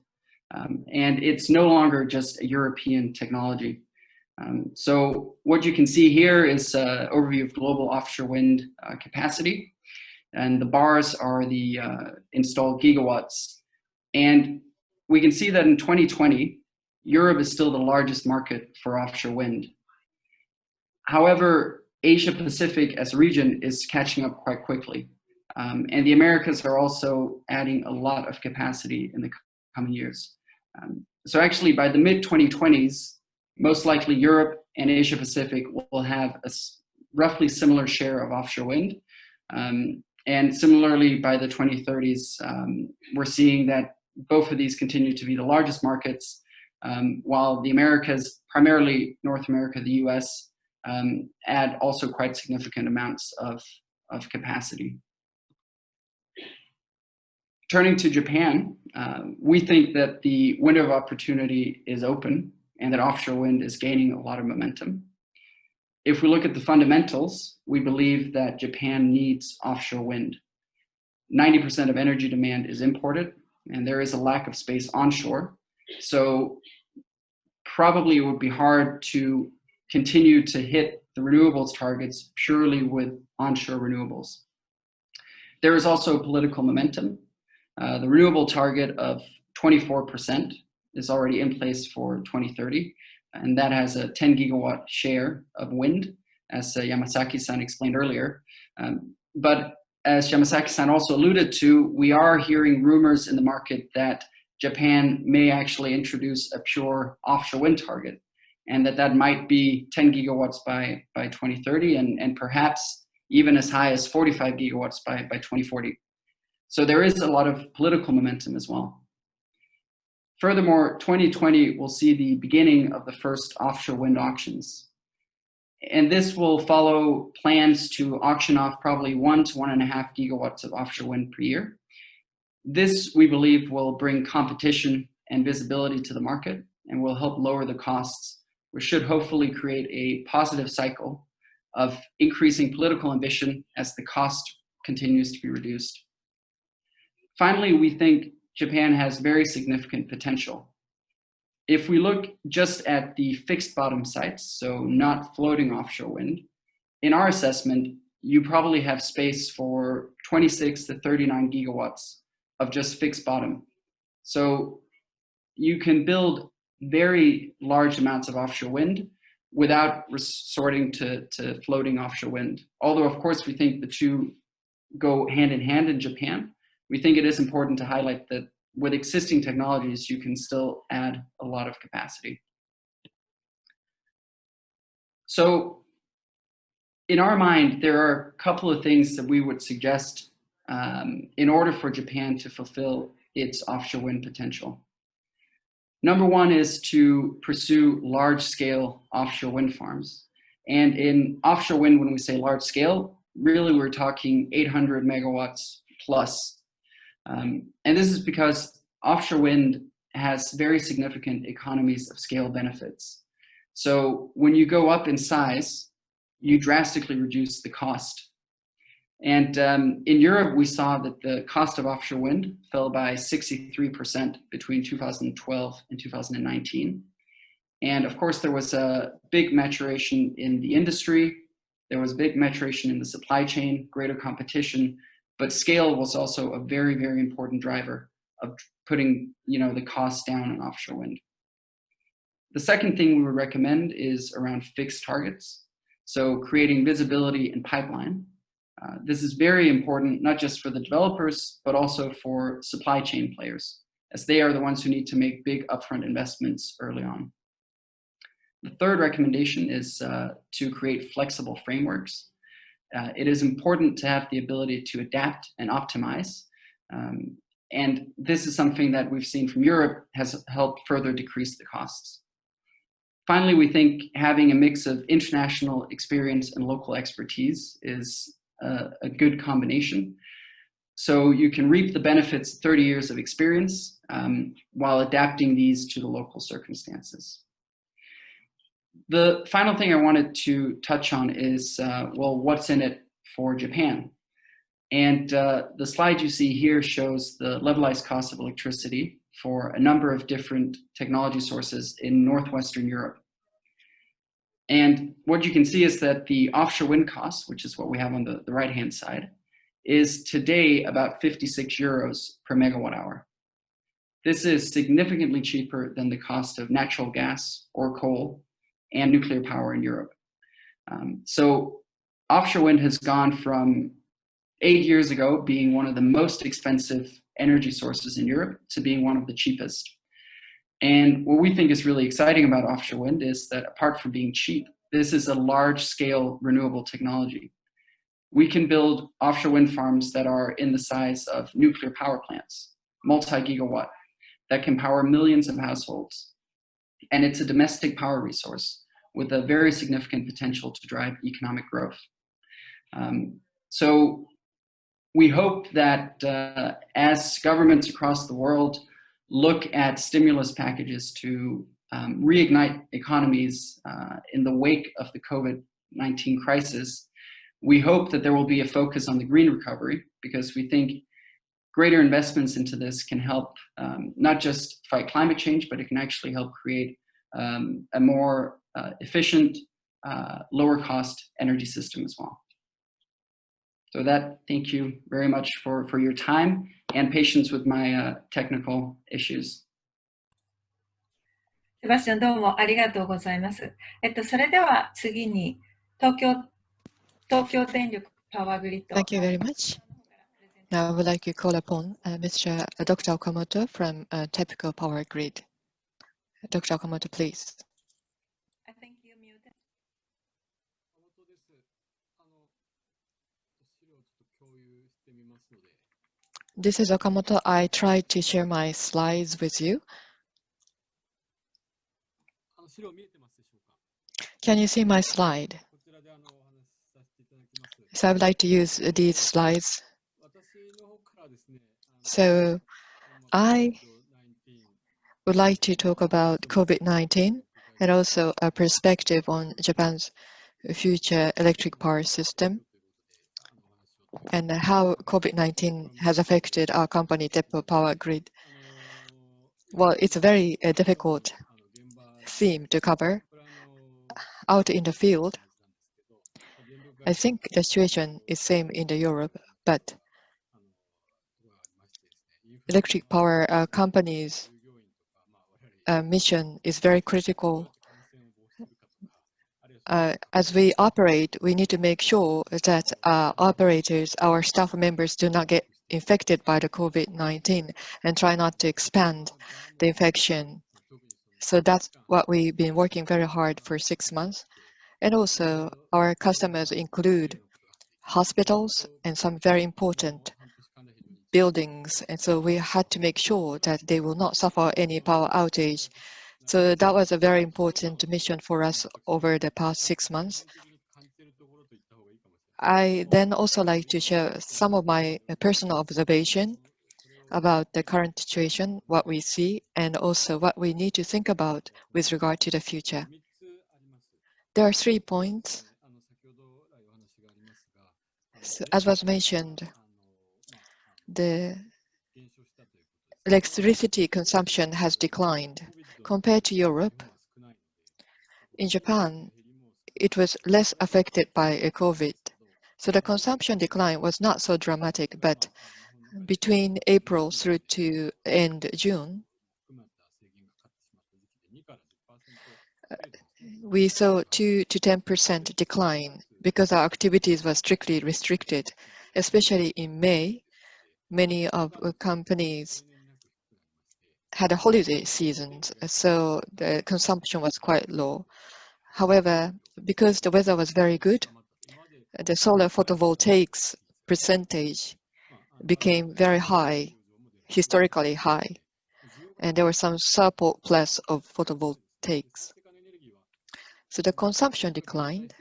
And it's no longer just a European technology. So what you can see here is an overview of global offshore wind capacity. And the bars are the installed gigawatts. And we can see that in 2020, Europe is still the largest market for offshore wind. However, Asia Pacific as a region is catching up quite quickly. And the Americas are also adding a lot of capacity in the coming years. So actually by the mid-2020s, most likely Europe and Asia Pacific will have a roughly similar share of offshore wind. And similarly, by the 2030s, we're seeing that both of these continue to be the largest markets, while the Americas, primarily North America, the US, add also quite significant amounts of capacity. Turning to Japan, we think that the window of opportunity is open and that offshore wind is gaining a lot of momentum. If we look at the fundamentals, we believe that Japan needs offshore wind. 90% of energy demand is imported, and there is a lack of space onshore. So probably it would be hard to continue to hit the renewables targets purely with onshore renewables. There is also political momentum. The renewable target of 24% is already in place for 2030. And that has a 10 gigawatt share of wind, as Yamasaki-san explained earlier. But as Yamasaki-san also alluded to, we are hearing rumors in the market that Japan may actually introduce a pure offshore wind target, and that might be 10 gigawatts by 2030, and perhaps even as high as 45 gigawatts by 2040. So there is a lot of political momentum as well. Furthermore, 2020 will see the beginning of the first offshore wind auctions. And this will follow plans to auction off probably 1 to 1.5 gigawatts of offshore wind per year. This, we believe, will bring competition and visibility to the market and will help lower the costs, which should hopefully create a positive cycle of increasing political ambition as the cost continues to be reduced. Finally, we think Japan has very significant potential. If we look just at the fixed bottom sites, so not floating offshore wind, in our assessment, you probably have space for 26 to 39 gigawatts of just fixed bottom. So you can build very large amounts of offshore wind without resorting to floating offshore wind. Although, of course, we think the two go hand in hand in Japan, we think it is important to highlight that with existing technologies, you can still add a lot of capacity. So in our mind, there are a couple of things that we would suggest in order for Japan to fulfill its offshore wind potential. Number one is to pursue large-scale offshore wind farms. And in offshore wind, when we say large scale, really we're talking 800 megawatts plus. And this is because offshore wind has very significant economies of scale benefits. So when you go up in size, you drastically reduce the cost. And in Europe, we saw that the cost of offshore wind fell by 63% between 2012 and 2019. And of course, there was a big maturation in the industry. There was big maturation in the supply chain, greater competition, but scale was also a very, very important driver of putting, the cost down on offshore wind. The second thing we would recommend is around fixed targets. So creating visibility and pipeline. This is very important, not just for the developers, but also for supply chain players, as they are the ones who need to make big upfront investments early on. The third recommendation is to create flexible frameworks. It is important to have the ability to adapt and optimize. And this is something that we've seen from Europe has helped further decrease the costs. Finally, we think having a mix of international experience and local expertise is a good combination. So you can reap the benefits of 30 years of experience while adapting these to the local circumstances. The final thing I wanted to touch on is, well, what's in it for Japan? And the slide you see here shows the levelized cost of electricity for a number of different technology sources in Northwestern Europe. And what you can see is that the offshore wind cost, which is what we have on the right-hand side, is today about 56 euros per megawatt hour. This is significantly cheaper than the cost of natural gas or coal and nuclear power in Europe. So offshore wind has gone from 8 years ago being one of the most expensive energy sources in Europe to being one of the cheapest. And what we think is really exciting about offshore wind is that apart from being cheap, this is a large-scale renewable technology. We can build offshore wind farms that are in the size of nuclear power plants, multi-gigawatt, that can power millions of households. And it's a domestic power resource with a very significant potential to drive economic growth. So we hope that as governments across the world look at stimulus packages to reignite economies in the wake of the COVID-19 crisis, we hope that there will be a focus on the green recovery, because we think greater investments into this can help not just fight climate change, but it can actually help create a more efficient, lower cost energy system as well. So that, thank you very much for your time and patience with my technical issues. セバスチャン、どうもありがとうございます。それでは次に東京電力パワーグリッド。 Thank you very much. Now I would like to call upon Mr. Dr. Okamoto from TEPCO Power Grid. Dr. Okamoto, please. I think you're muted. This is Okamoto. I tried to share my slides with you. Can you see my slide? So I would like to use these slides. So I would like to talk about COVID-19 and also a perspective on Japan's future electric power system and how COVID-19 has affected our company, TEPCO Power Grid. Well, it's a very difficult theme to cover. Out in the field, I think the situation is same in the Europe, but electric power companies' mission is very critical. As we operate, we need to make sure that operators, our staff members, do not get infected by the COVID-19 and try not to expand the infection. So that's what we've been working very hard for 6 months. And also, our customers include hospitals and some very important buildings. And so we had to make sure that they will not suffer any power outage. So that was a very important mission for us over the past 6 months. I then also like to share some of my personal observation about the current situation, what we see, and also what we need to think about with regard to the future. There are 3 points. So, as was mentioned, the electricity consumption has declined. Compared to Europe, in Japan, it was less affected by COVID. So the consumption decline was not so dramatic, but between April through to end June, we saw 2 to 10% decline because our activities were strictly restricted. Especially in May, many of the companies had a holiday season, so the consumption was quite low. However, because the weather was very good, the solar photovoltaics percentage became very high, historically high, and there was some surplus of photovoltaics. So the consumption declined,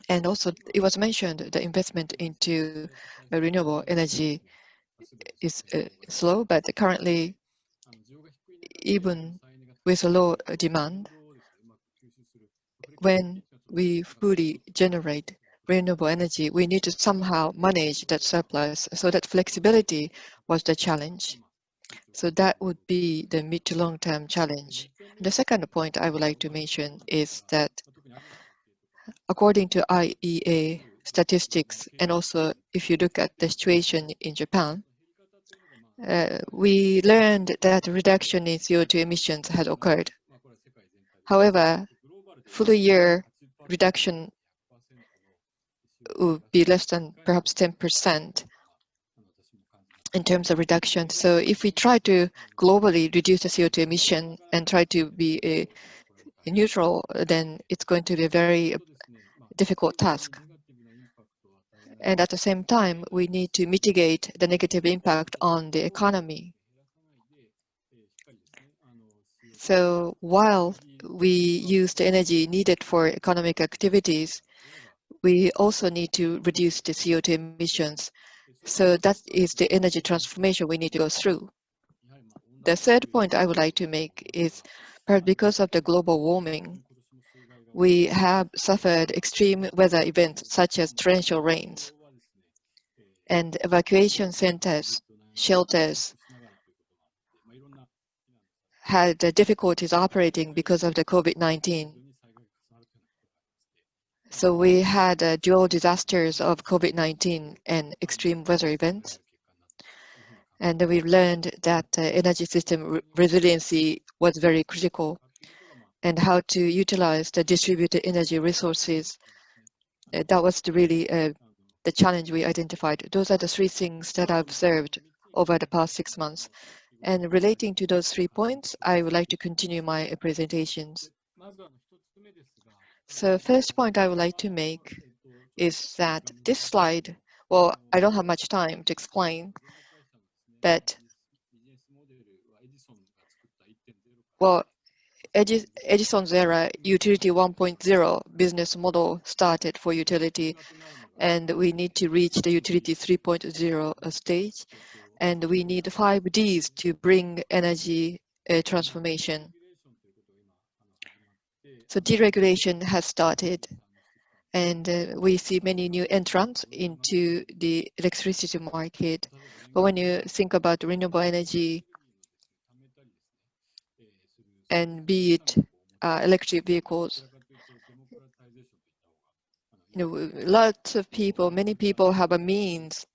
and also it was mentioned the investment into renewable energy is slow, but currently, even with a low demand, when we fully generate renewable energy, we need to somehow manage that surplus. So that flexibility was the challenge. So that would be the mid to long-term challenge. The second point I would like to mention is that according to IEA statistics, and also if you look at the situation in Japan, we learned that reduction in CO2 emissions had occurred. However, full year reduction would be less than perhaps 10% in terms of reduction. So if we try to globally reduce the CO2 emission and try to be neutral, then it's going to be a very difficult task. And at the same time, we need to mitigate the negative impact on the economy. So while we use the energy needed for economic activities, we also need to reduce the CO2 emissions. So that is the energy transformation we need to go through. The third point I would like to make is perhaps because of the global warming, we have suffered extreme weather events such as torrential rains, and evacuation centers, shelters had difficulties operating because of the COVID-19. So we had dual disasters of COVID-19 and extreme weather events. And we learned that energy system resiliency was very critical, and how to utilize the distributed energy resources. That was really the challenge we identified. Those are the three things that I've observed over the past 6 months. And relating to those 3 points, I would like to continue my presentations. So first point I would like to make is that this slide, well, I don't have much time to explain, but well, Edison's era utility 1.0 business model started for utility, and we need to reach the utility 3.0 stage, and we need 5 Ds to bring energy transformation. So deregulation has started, and we see many new entrants into the electricity market. But when you think about renewable energy, and be it electric vehicles, lots of people, many people have a means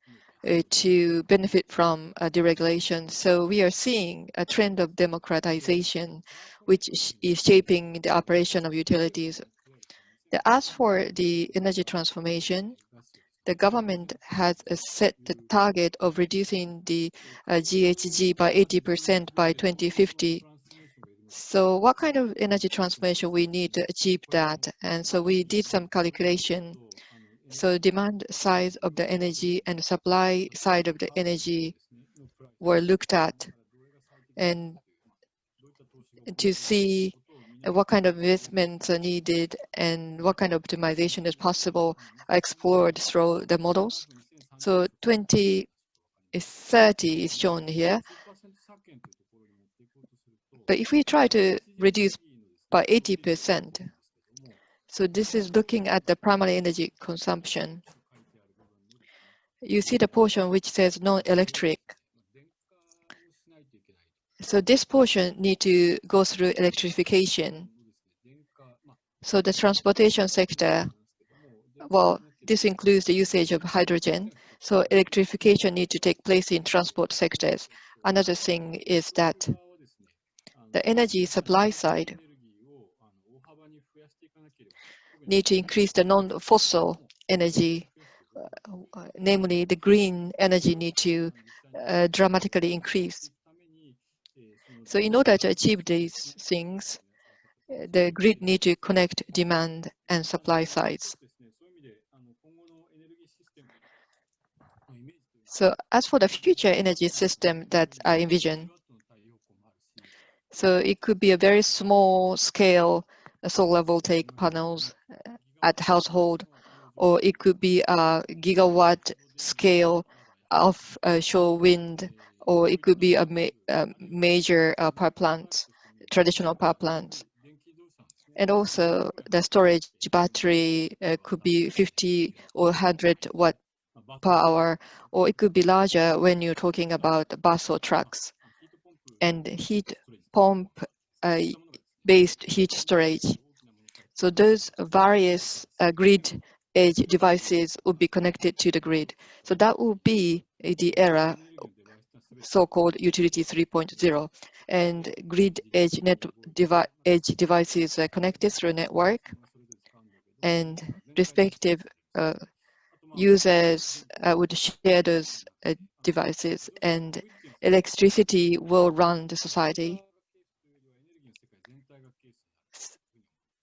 to benefit from deregulation. So we are seeing a trend of democratization, which is shaping the operation of utilities. As for the energy transformation, the government has set the target of reducing the GHG by 80% by 2050. So what kind of energy transformation we need to achieve that? And so we did some calculation. So demand side of the energy and supply side of the energy were looked at, and to see what kind of investments are needed and what kind of optimization is possible are explored through the models. So 2030 is shown here. But if we try to reduce by 80%, so this is looking at the primary energy consumption. You see the portion which says non-electric. So this portion need to go through electrification. So the transportation sector, well, this includes the usage of hydrogen. So electrification need to take place in transport sectors. Another thing is that the energy supply side need to increase the non-fossil energy, namely the green energy need to dramatically increase. So in order to achieve these things, the grid need to connect demand and supply sides. So as for the future energy system that I envision, so it could be a very small scale solar voltaic panels at household, or it could be a gigawatt scale of offshore wind, or it could be a major power plants, traditional power plants. And also the storage battery could be 50 or 100 watt per hour, or it could be larger when you're talking about bus or trucks. And heat pump based heat storage. So those various grid edge devices will be connected to the grid. So that will be the era, so-called utility 3.0. And grid edge edge devices are connected through a network, and respective users would share those devices, and electricity will run the society.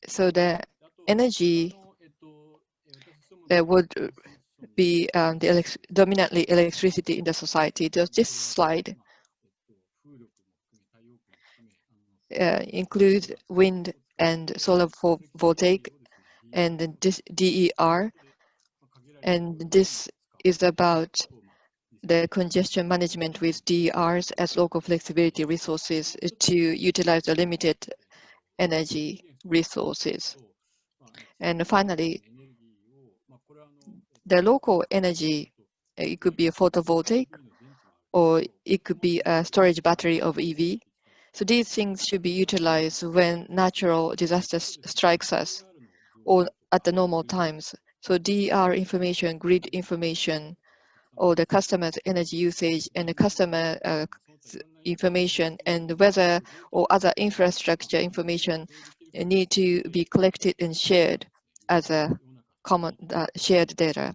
So the energy would be dominantly electricity in the society. This slide includes wind and solar voltaic and this DER, and this is about the congestion management with DERs as local flexibility resources to utilize the limited energy resources. And finally, the local energy, it could be a photovoltaic, or it could be a storage battery of EV. So these things should be utilized when natural disaster strikes us or at the normal times. So DER information, grid information, or the customer's energy usage and the customer information and weather or other infrastructure information need to be collected and shared as a common shared data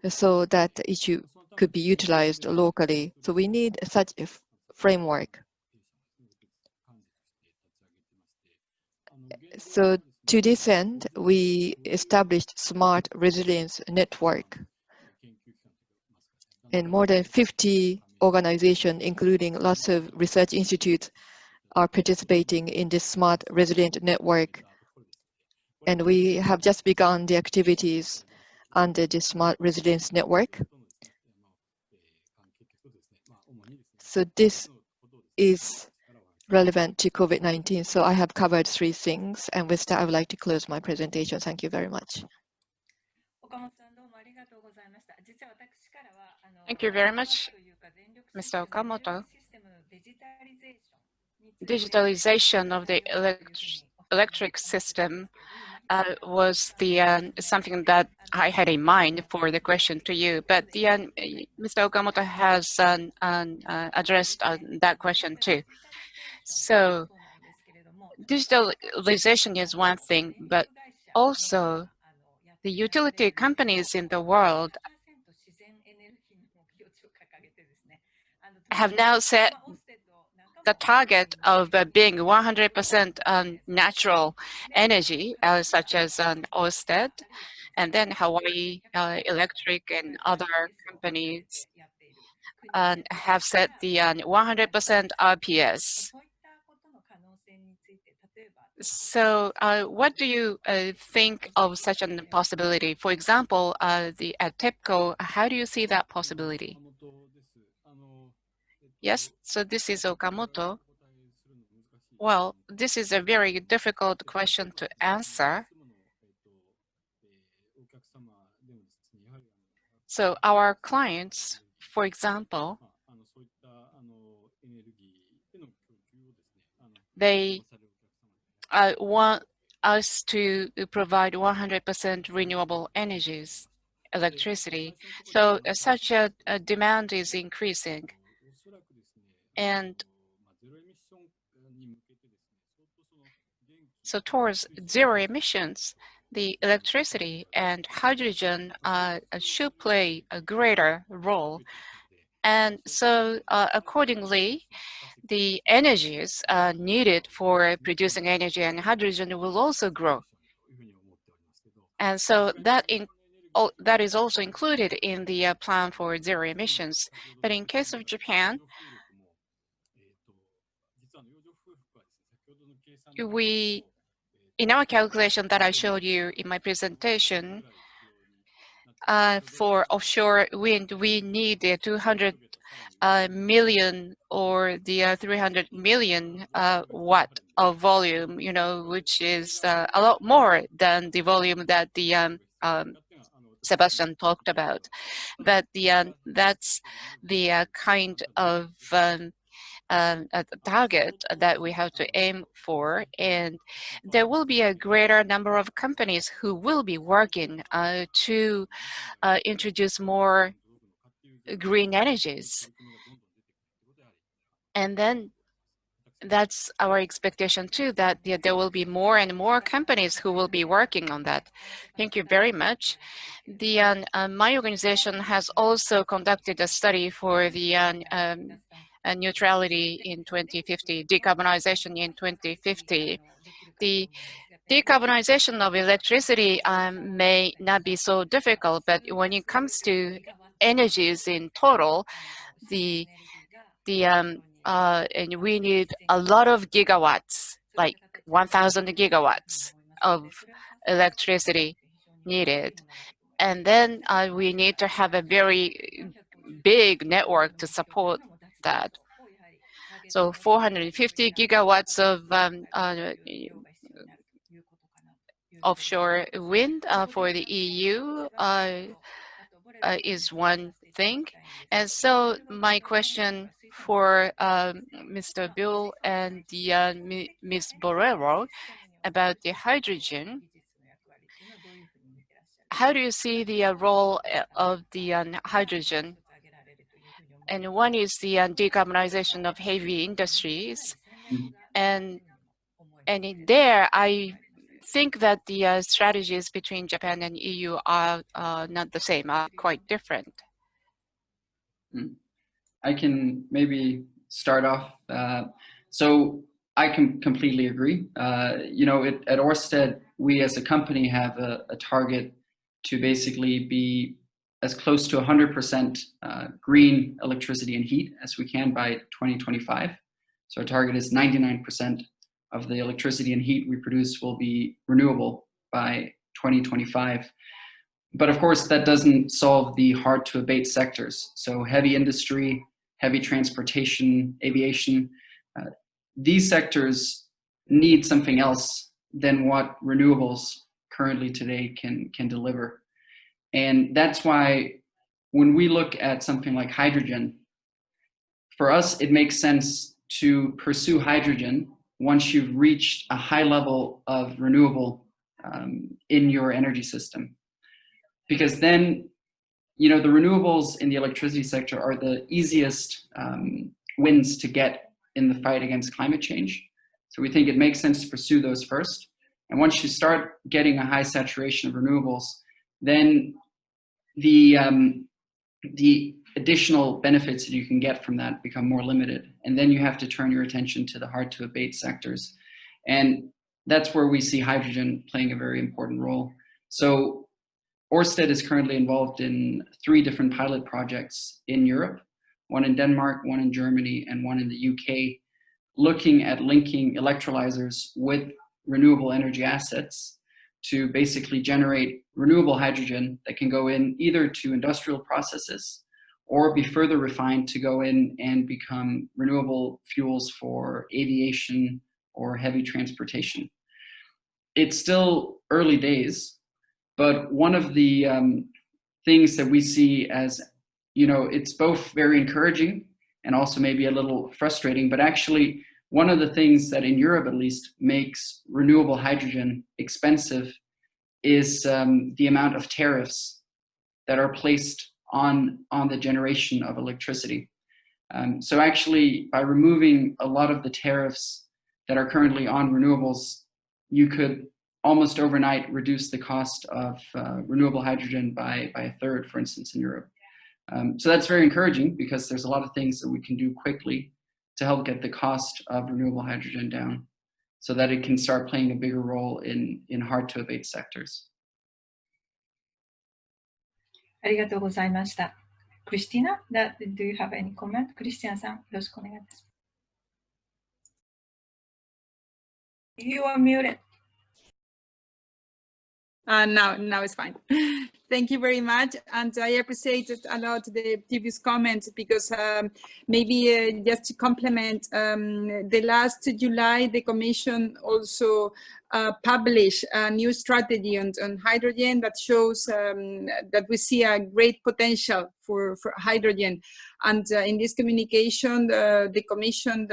so that issue could be utilized locally. So we need such a framework. So to this end, we established Smart Resilience Network, and more than 50 organizations, including lots of research institutes, are participating in this Smart Resilient Network. And we have just begun the activities under the Smart Resilience Network. So this is relevant to COVID-19. So I have covered 3 things. And with that, I would like to close my presentation. Thank you very much. Thank you very much, Mr. Okamoto. Digitalization of the electric system was the something that I had in mind for the question to you, but Mr. Okamoto has addressed that question too. So digitalization is one thing, but also the utility companies in the world have now set the target of being 100% natural energy, such as Ørsted, and then Hawaii Electric and other companies have set the 100% RPS. So what do you think of such a possibility? For example, at TEPCO, how do you see that possibility? Yes, so this is Okamoto. Well, this is a very difficult question to answer. So our clients, for example, they want us to provide 100% renewable energies, electricity. So such a demand is increasing. And so towards zero emissions, the electricity and hydrogen should play a greater role. And so accordingly, the energies needed for producing energy and hydrogen will also grow. And so that is also included in the plan for zero emissions. But in case of Japan, in our calculation that I showed you in my presentation, for offshore wind, we need the 200 million or the 300 million watt of volume, which is a lot more than the volume that the Sebastian talked about. But that's the kind of a target that we have to aim for, and there will be a greater number of companies who will be working to introduce more green energies. And then that's our expectation too, that there will be more and more companies who will be working on that. Thank you very much. My organization has also conducted a study for the neutrality in 2050, decarbonization in 2050. The decarbonization of electricity may not be so difficult, but when it comes to energies in total, and we need a lot of gigawatts, like 1,000 gigawatts of electricity needed. And then we need to have a very big network to support that. So 450 gigawatts of offshore wind for the EU is one thing. And so my question for Mr. Bill and Ms. Borrero about the hydrogen. How do you see the role of the hydrogen? And one is the decarbonization of heavy industries. And in there, I think that the strategies between Japan and EU are not the same, are quite different. I can maybe start off. So I can completely agree. You know, at Ørsted, we as a company have a target to basically be as close to 100% green electricity and heat as we can by 2025. So our target is 99% of the electricity and heat we produce will be renewable by 2025. But of course, that doesn't solve the hard to abate sectors. So heavy industry, heavy transportation, aviation, these sectors need something else than what renewables currently today can deliver. And that's why when we look at something like hydrogen, for us, it makes sense to pursue hydrogen once you've reached a high level of renewable in your energy system. Because then, you know, the renewables in the electricity sector are the easiest wins to get in the fight against climate change. So we think it makes sense to pursue those first. And once you start getting a high saturation of renewables, then the additional benefits that you can get from that become more limited. And then you have to turn your attention to the hard to abate sectors. And that's where we see hydrogen playing a very important role. So Ørsted is currently involved in 3 different pilot projects in Europe, one in Denmark, one in Germany, and one in the UK, looking at linking electrolyzers with renewable energy assets to basically generate renewable hydrogen that can go in either to industrial processes or be further refined to go in and become renewable fuels for aviation or heavy transportation. It's still early days, but one of the things that we see as, you know, it's both very encouraging and also maybe a little frustrating, but actually one of the things that in Europe at least makes renewable hydrogen expensive is the amount of tariffs that are placed on the generation of electricity. So actually by removing a lot of the tariffs that are currently on renewables, you could almost overnight reduce the cost of renewable hydrogen by a third, for instance, in Europe. So that's very encouraging because there's a lot of things that we can do quickly to help get the cost of renewable hydrogen down so that it can start playing a bigger role in hard to abate sectors. ありがとうございました。Christina, do you have any comment? クリスティアンさん、よろしくお願いします。You are muted. Now it's fine. Thank you very much, and I appreciated a lot the previous comments because maybe just to complement, the last July the Commission also published a new strategy on hydrogen that shows that we see a great potential for hydrogen, and in this communication the Commission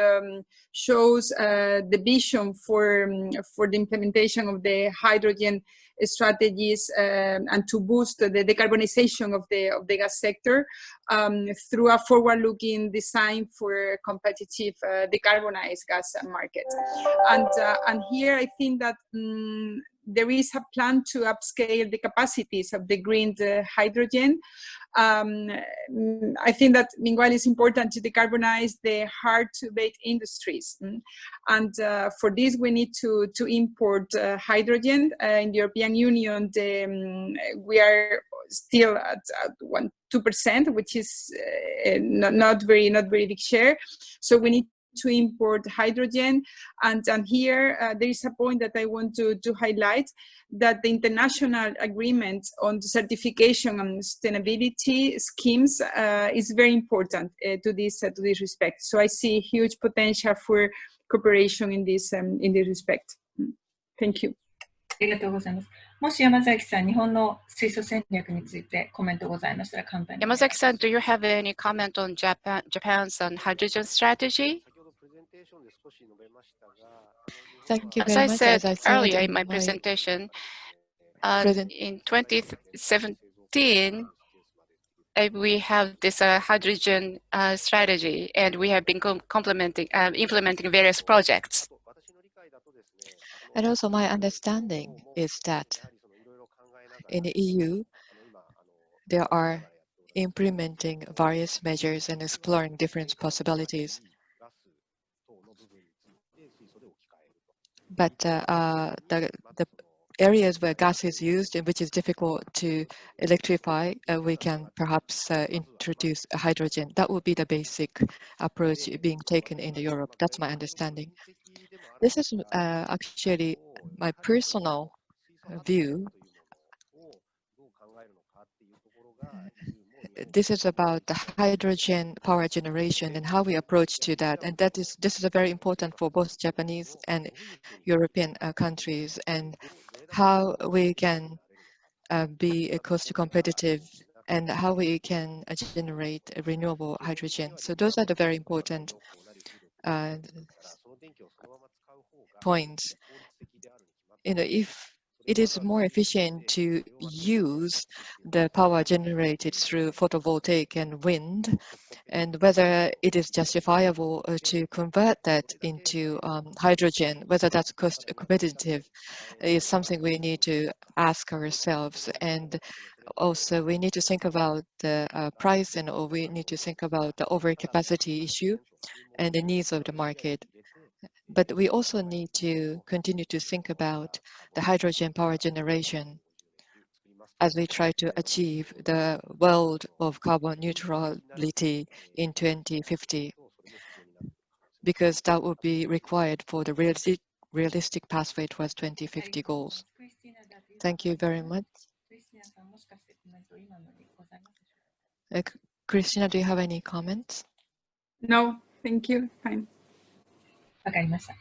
shows the vision for the implementation of the hydrogen strategies and to boost the decarbonization of the gas sector through a forward-looking design for competitive decarbonized gas market. And here I think that there is a plan to upscale the capacities of the green hydrogen. I think that meanwhile it's important to decarbonize the hard-to-abate industries, and for this we need to import hydrogen. In the European Union, we are still at 2%, which is not very big share. So we need to import hydrogen, and here there is a point that I want to highlight, that the international agreement on the certification and sustainability schemes is very important to this respect. So I see huge potential for cooperation in this respect. Thank you. ありがとうございます。もし山崎さん、日本の水素戦略についてコメントございましたら簡単に。Yamazaki-san, do you have any comment on Japan's hydrogen strategy? Thank you As very I much. said As earlier in my presentation, in 2017, we have this hydrogen strategy, and we have been implementing various projects. And also my understanding is that in the EU, there are implementing various measures and exploring different possibilities. But the areas where gas is used and which is difficult to electrify, we can perhaps introduce hydrogen. That would be the basic approach being taken in Europe. That's my understanding. This is actually my personal view. This is about the hydrogen power generation and how we approach to that, and this is very important for both Japanese and European countries, and how we can be cost competitive and how we can generate renewable hydrogen. So those are the very important points. If it is more efficient to use the power generated through photovoltaic and wind, and whether it is justifiable to convert that into hydrogen, whether that's cost competitive, is something we need to ask ourselves. And also we need to think about the price, and or we need to think about the overcapacity issue and the needs of the market. But we also need to continue to think about the hydrogen power generation as we try to achieve the world of carbon neutrality in 2050, because that would be required for the realistic pathway towards 2050 goals. Thank you very much. Christina, do you have any comments? No, thank you. Fine. わかりました。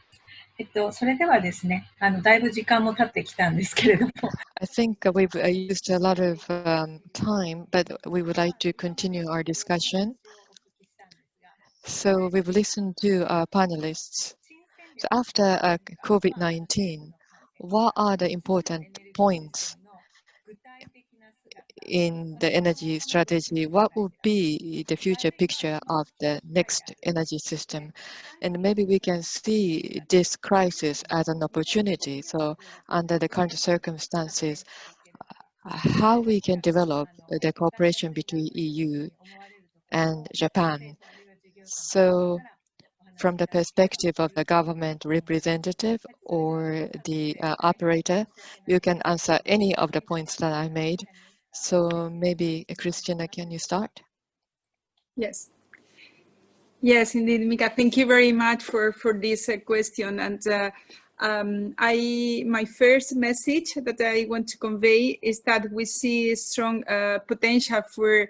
それではですね、だいぶ時間も経ってきたんですけれども。I think we've used a lot of time, but we would like to continue our discussion. So we've listened to our panelists. So after COVID-19, what are the important points in the energy strategy? What would be the future picture of the next energy system? And maybe we can see this crisis as an opportunity. So under the current circumstances, how we can develop the cooperation between EU and Japan. So from the perspective of the government representative or the operator, you can answer any of the points that I made. So maybe, Christina, can you start? Yes. Yes, indeed, Mika. Thank you very much for this question. And My first message that I want to convey is that we see strong potential for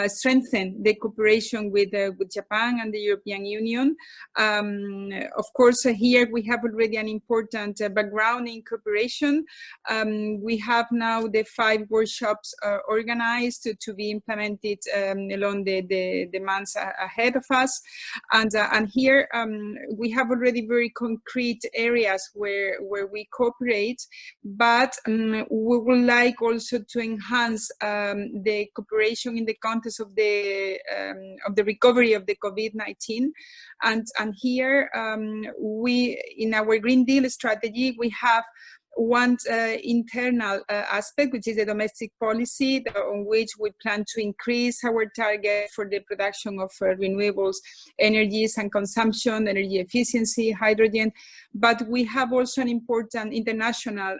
strengthen the cooperation with Japan and the European Union. Of course, here we have already an important background in cooperation. We have now the 5 workshops organized to be implemented along the months ahead of us. And here we have already very concrete areas where we cooperate, but we would like also to enhance the cooperation in the context of the recovery of the COVID-19, and here we, in our Green Deal strategy, we have one internal aspect, which is the domestic policy, on which we plan to increase our target for the production of renewables energies and consumption, energy efficiency, hydrogen. But we have also an important international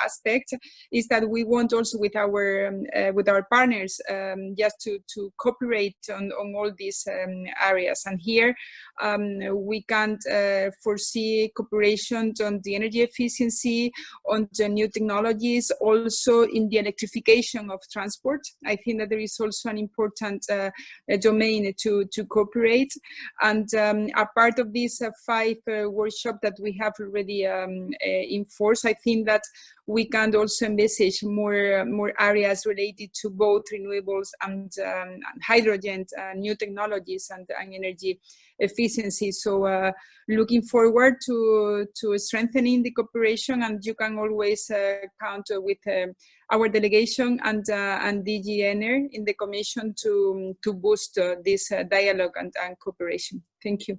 aspect, is that we want also with our partners just to cooperate on all these areas. And here we can foresee cooperation on the energy efficiency, on the new technologies, also in the electrification of transport. I think that there is also an important domain to cooperate. And a part of these 5 workshops that we have already in force, I think that we can also envisage more areas related to both renewables and hydrogen, new technologies, and energy efficiency. So looking forward to strengthening the cooperation, and you can always count with our delegation and DG Ener in the Commission to boost this dialogue and cooperation. Thank you.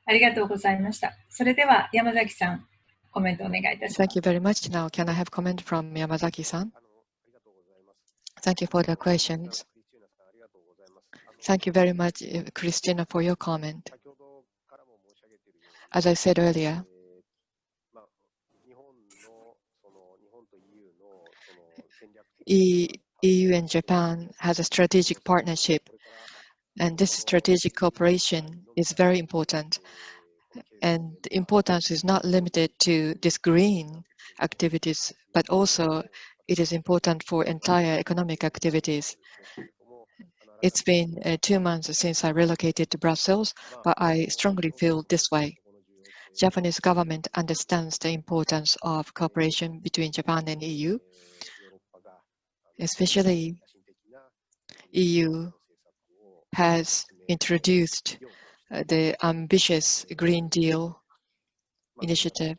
ありがとうございました。それでは山崎さん、コメントお願いいたします。 Thank you very much. Now, can I have comment from Yamazaki-san? Thank you for the questions. Thank you very much, Christina, for your comment. As I said earlier, EU and Japan has a strategic partnership, and this strategic cooperation is very important. And the importance is not limited to this green activities, but also it is important for entire economic activities. It's been 2 months since I relocated to Brussels, but I strongly feel this way. Japanese government understands the importance of cooperation between Japan and EU, especially EU has introduced the ambitious Green Deal initiative.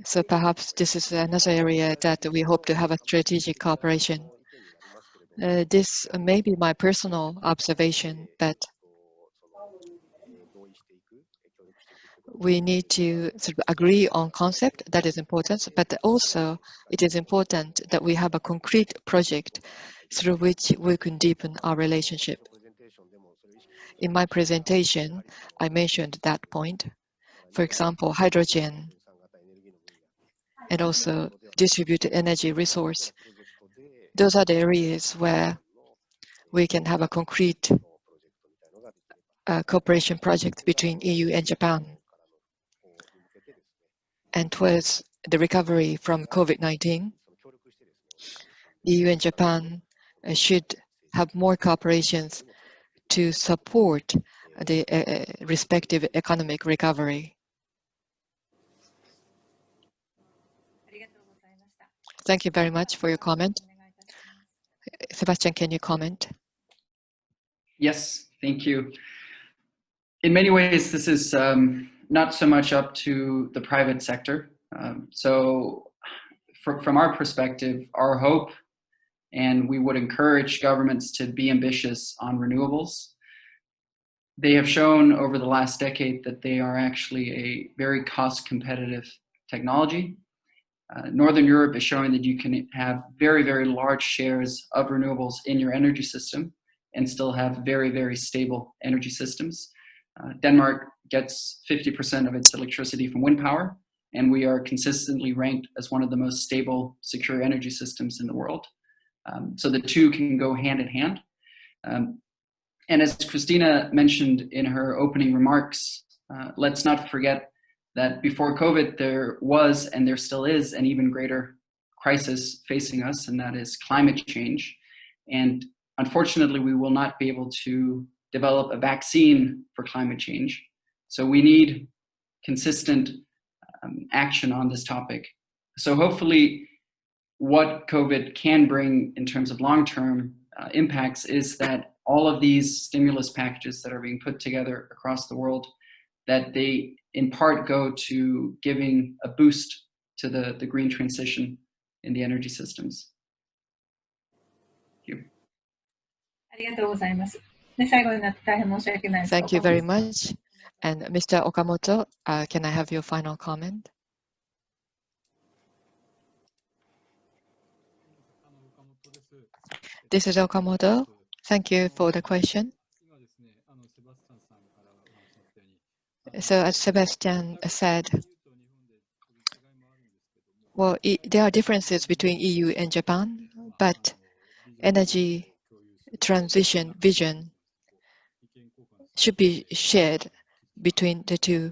So perhaps this is another area that we hope to have a strategic cooperation. This may be my personal observation, but we need to sort of agree on concept. That is important, but also it is important that we have a concrete project through which we can deepen our relationship. In my presentation, I mentioned that point. For example, hydrogen and also distributed energy resource. Those are the areas where we can have a concrete cooperation project between EU and Japan. And towards the recovery from COVID-19, EU and Japan should have more cooperations to support the respective economic recovery. Thank you very much for your comment. Sebastian, can you comment? Yes, thank you. In many ways, this is not so much up to the private sector. So from our perspective, our hope, and we would encourage governments to be ambitious on renewables. They have shown over the last decade that they are actually a very cost competitive technology. Northern Europe is showing that you can have very, very large shares of renewables in your energy system and still have very, very stable energy systems. Denmark gets 50% of its electricity from wind power, and we are consistently ranked as one of the most stable, secure energy systems in the world. So the two can go hand in hand. And as Christina mentioned in her opening remarks, let's not forget that before COVID, there was and there still is an even greater crisis facing us, and that is climate change. And unfortunately, we will not be able to develop a vaccine for climate change. So we need consistent action on this topic. So hopefully what COVID can bring in terms of long-term impacts is that all of these stimulus packages that are being put together across the world, that they in part go to giving a boost to the green transition in the energy systems. Thank you. ありがとうございます。で、最後になって大変申し訳ないです。 Thank you very much. And Mr. Okamoto, can I have your final comment? This is Okamoto. Thank you for the question. So as Sebastian said, well, there are differences between EU and Japan, but energy transition vision should be shared between the two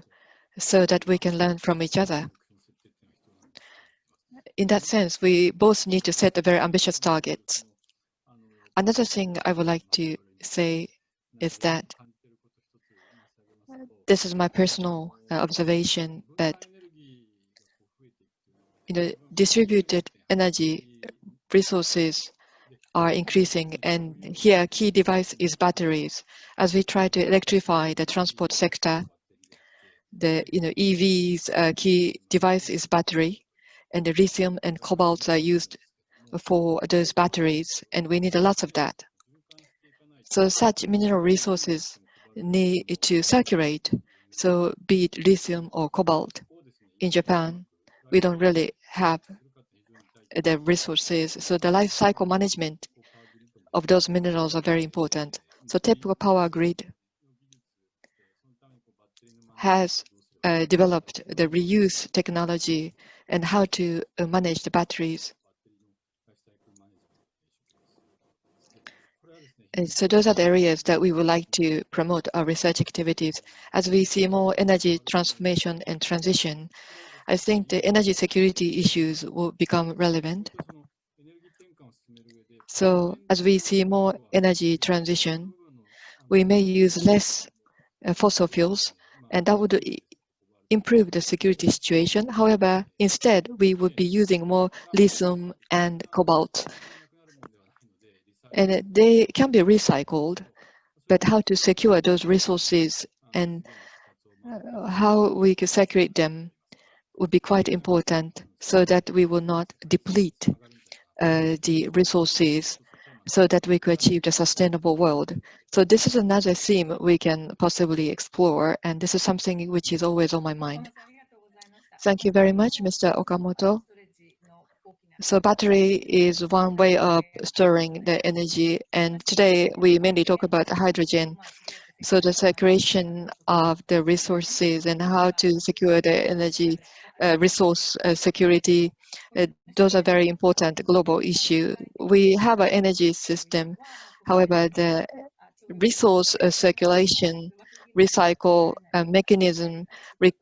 so that we can learn from each other. In that sense, we both need to set a very ambitious targets. Another thing I would like to say is that this is my personal observation, but distributed energy resources are increasing, and here key device is batteries. As we try to electrify the transport sector, the EVs key device is battery, and the lithium and cobalt are used for those batteries, and we need lots of that. So such mineral resources need to circulate. So be it lithium or cobalt, in Japan, we don't really have the resources. So the life cycle management of those minerals are very important. So TEPCO Power Grid has developed the reuse technology and how to manage the batteries. And so those are the areas that we would like to promote our research activities. As we see more energy transformation and transition, I think the energy security issues will become relevant. So as we see more energy transition, we may use less fossil fuels, and that would improve the security situation. However, instead, we would be using more lithium and cobalt. And they can be recycled, but how to secure those resources and how we can circulate them would be quite important so that we will not deplete the resources so that we could achieve the sustainable world. So this is another theme we can possibly explore, and this is something which is always on my mind. Thank you very much, Mr. Okamoto. So battery is one way of storing the energy, and today we mainly talk about hydrogen. So the circulation of the resources and how to secure the energy resource security, those are very important global issues. We have an energy system, however, the resource circulation, recycle mechanism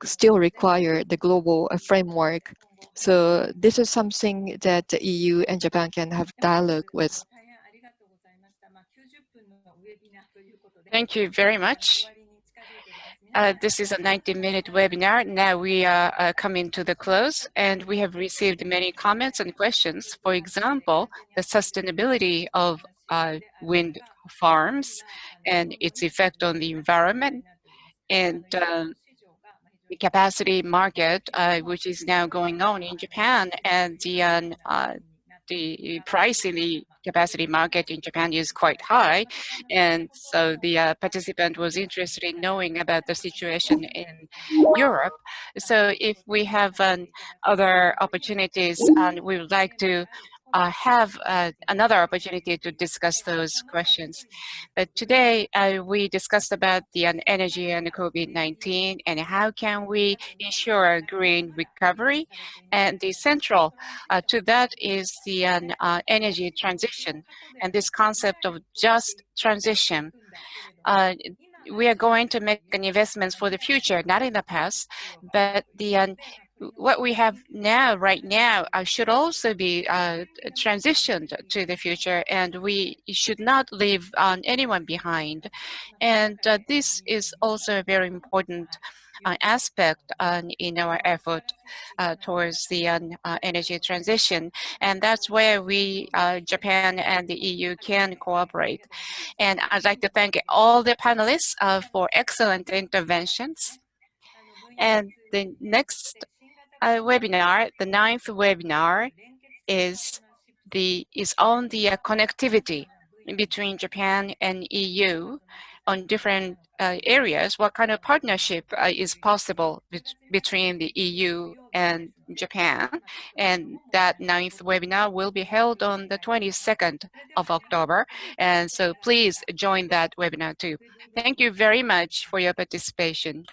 still require the global framework. So this is something that the EU and Japan can have dialogue with. Thank you very much. This is a 90-minute webinar. Now we are coming to the close, and we have received many comments and questions. For example, the sustainability of wind farms and its effect on the environment, and the capacity market, which is now going on in Japan, and the price in the capacity market in Japan is quite high, and so the participant was interested in knowing about the situation in Europe. So if we have other opportunities, and we would like to have another opportunity to discuss those questions. But today we discussed about the energy and COVID-19 and how can we ensure green recovery, and the central to that is the energy transition and this concept of just transition. we are going to make an investments for the future, not in the past, but what we have now, right now, should also be transitioned to the future, and we should not leave anyone behind. And this is also a very important aspect in our effort towards the energy transition. And that's where we, Japan and the EU, can cooperate. And I'd like to thank all the panelists for excellent interventions. And the next webinar, the 9th webinar, is on the connectivity between Japan and EU on different areas. What kind of partnership is possible between the EU and Japan? And that 9th webinar will be held on the 22nd of October. And so please join that webinar too. Thank you very much for your participation.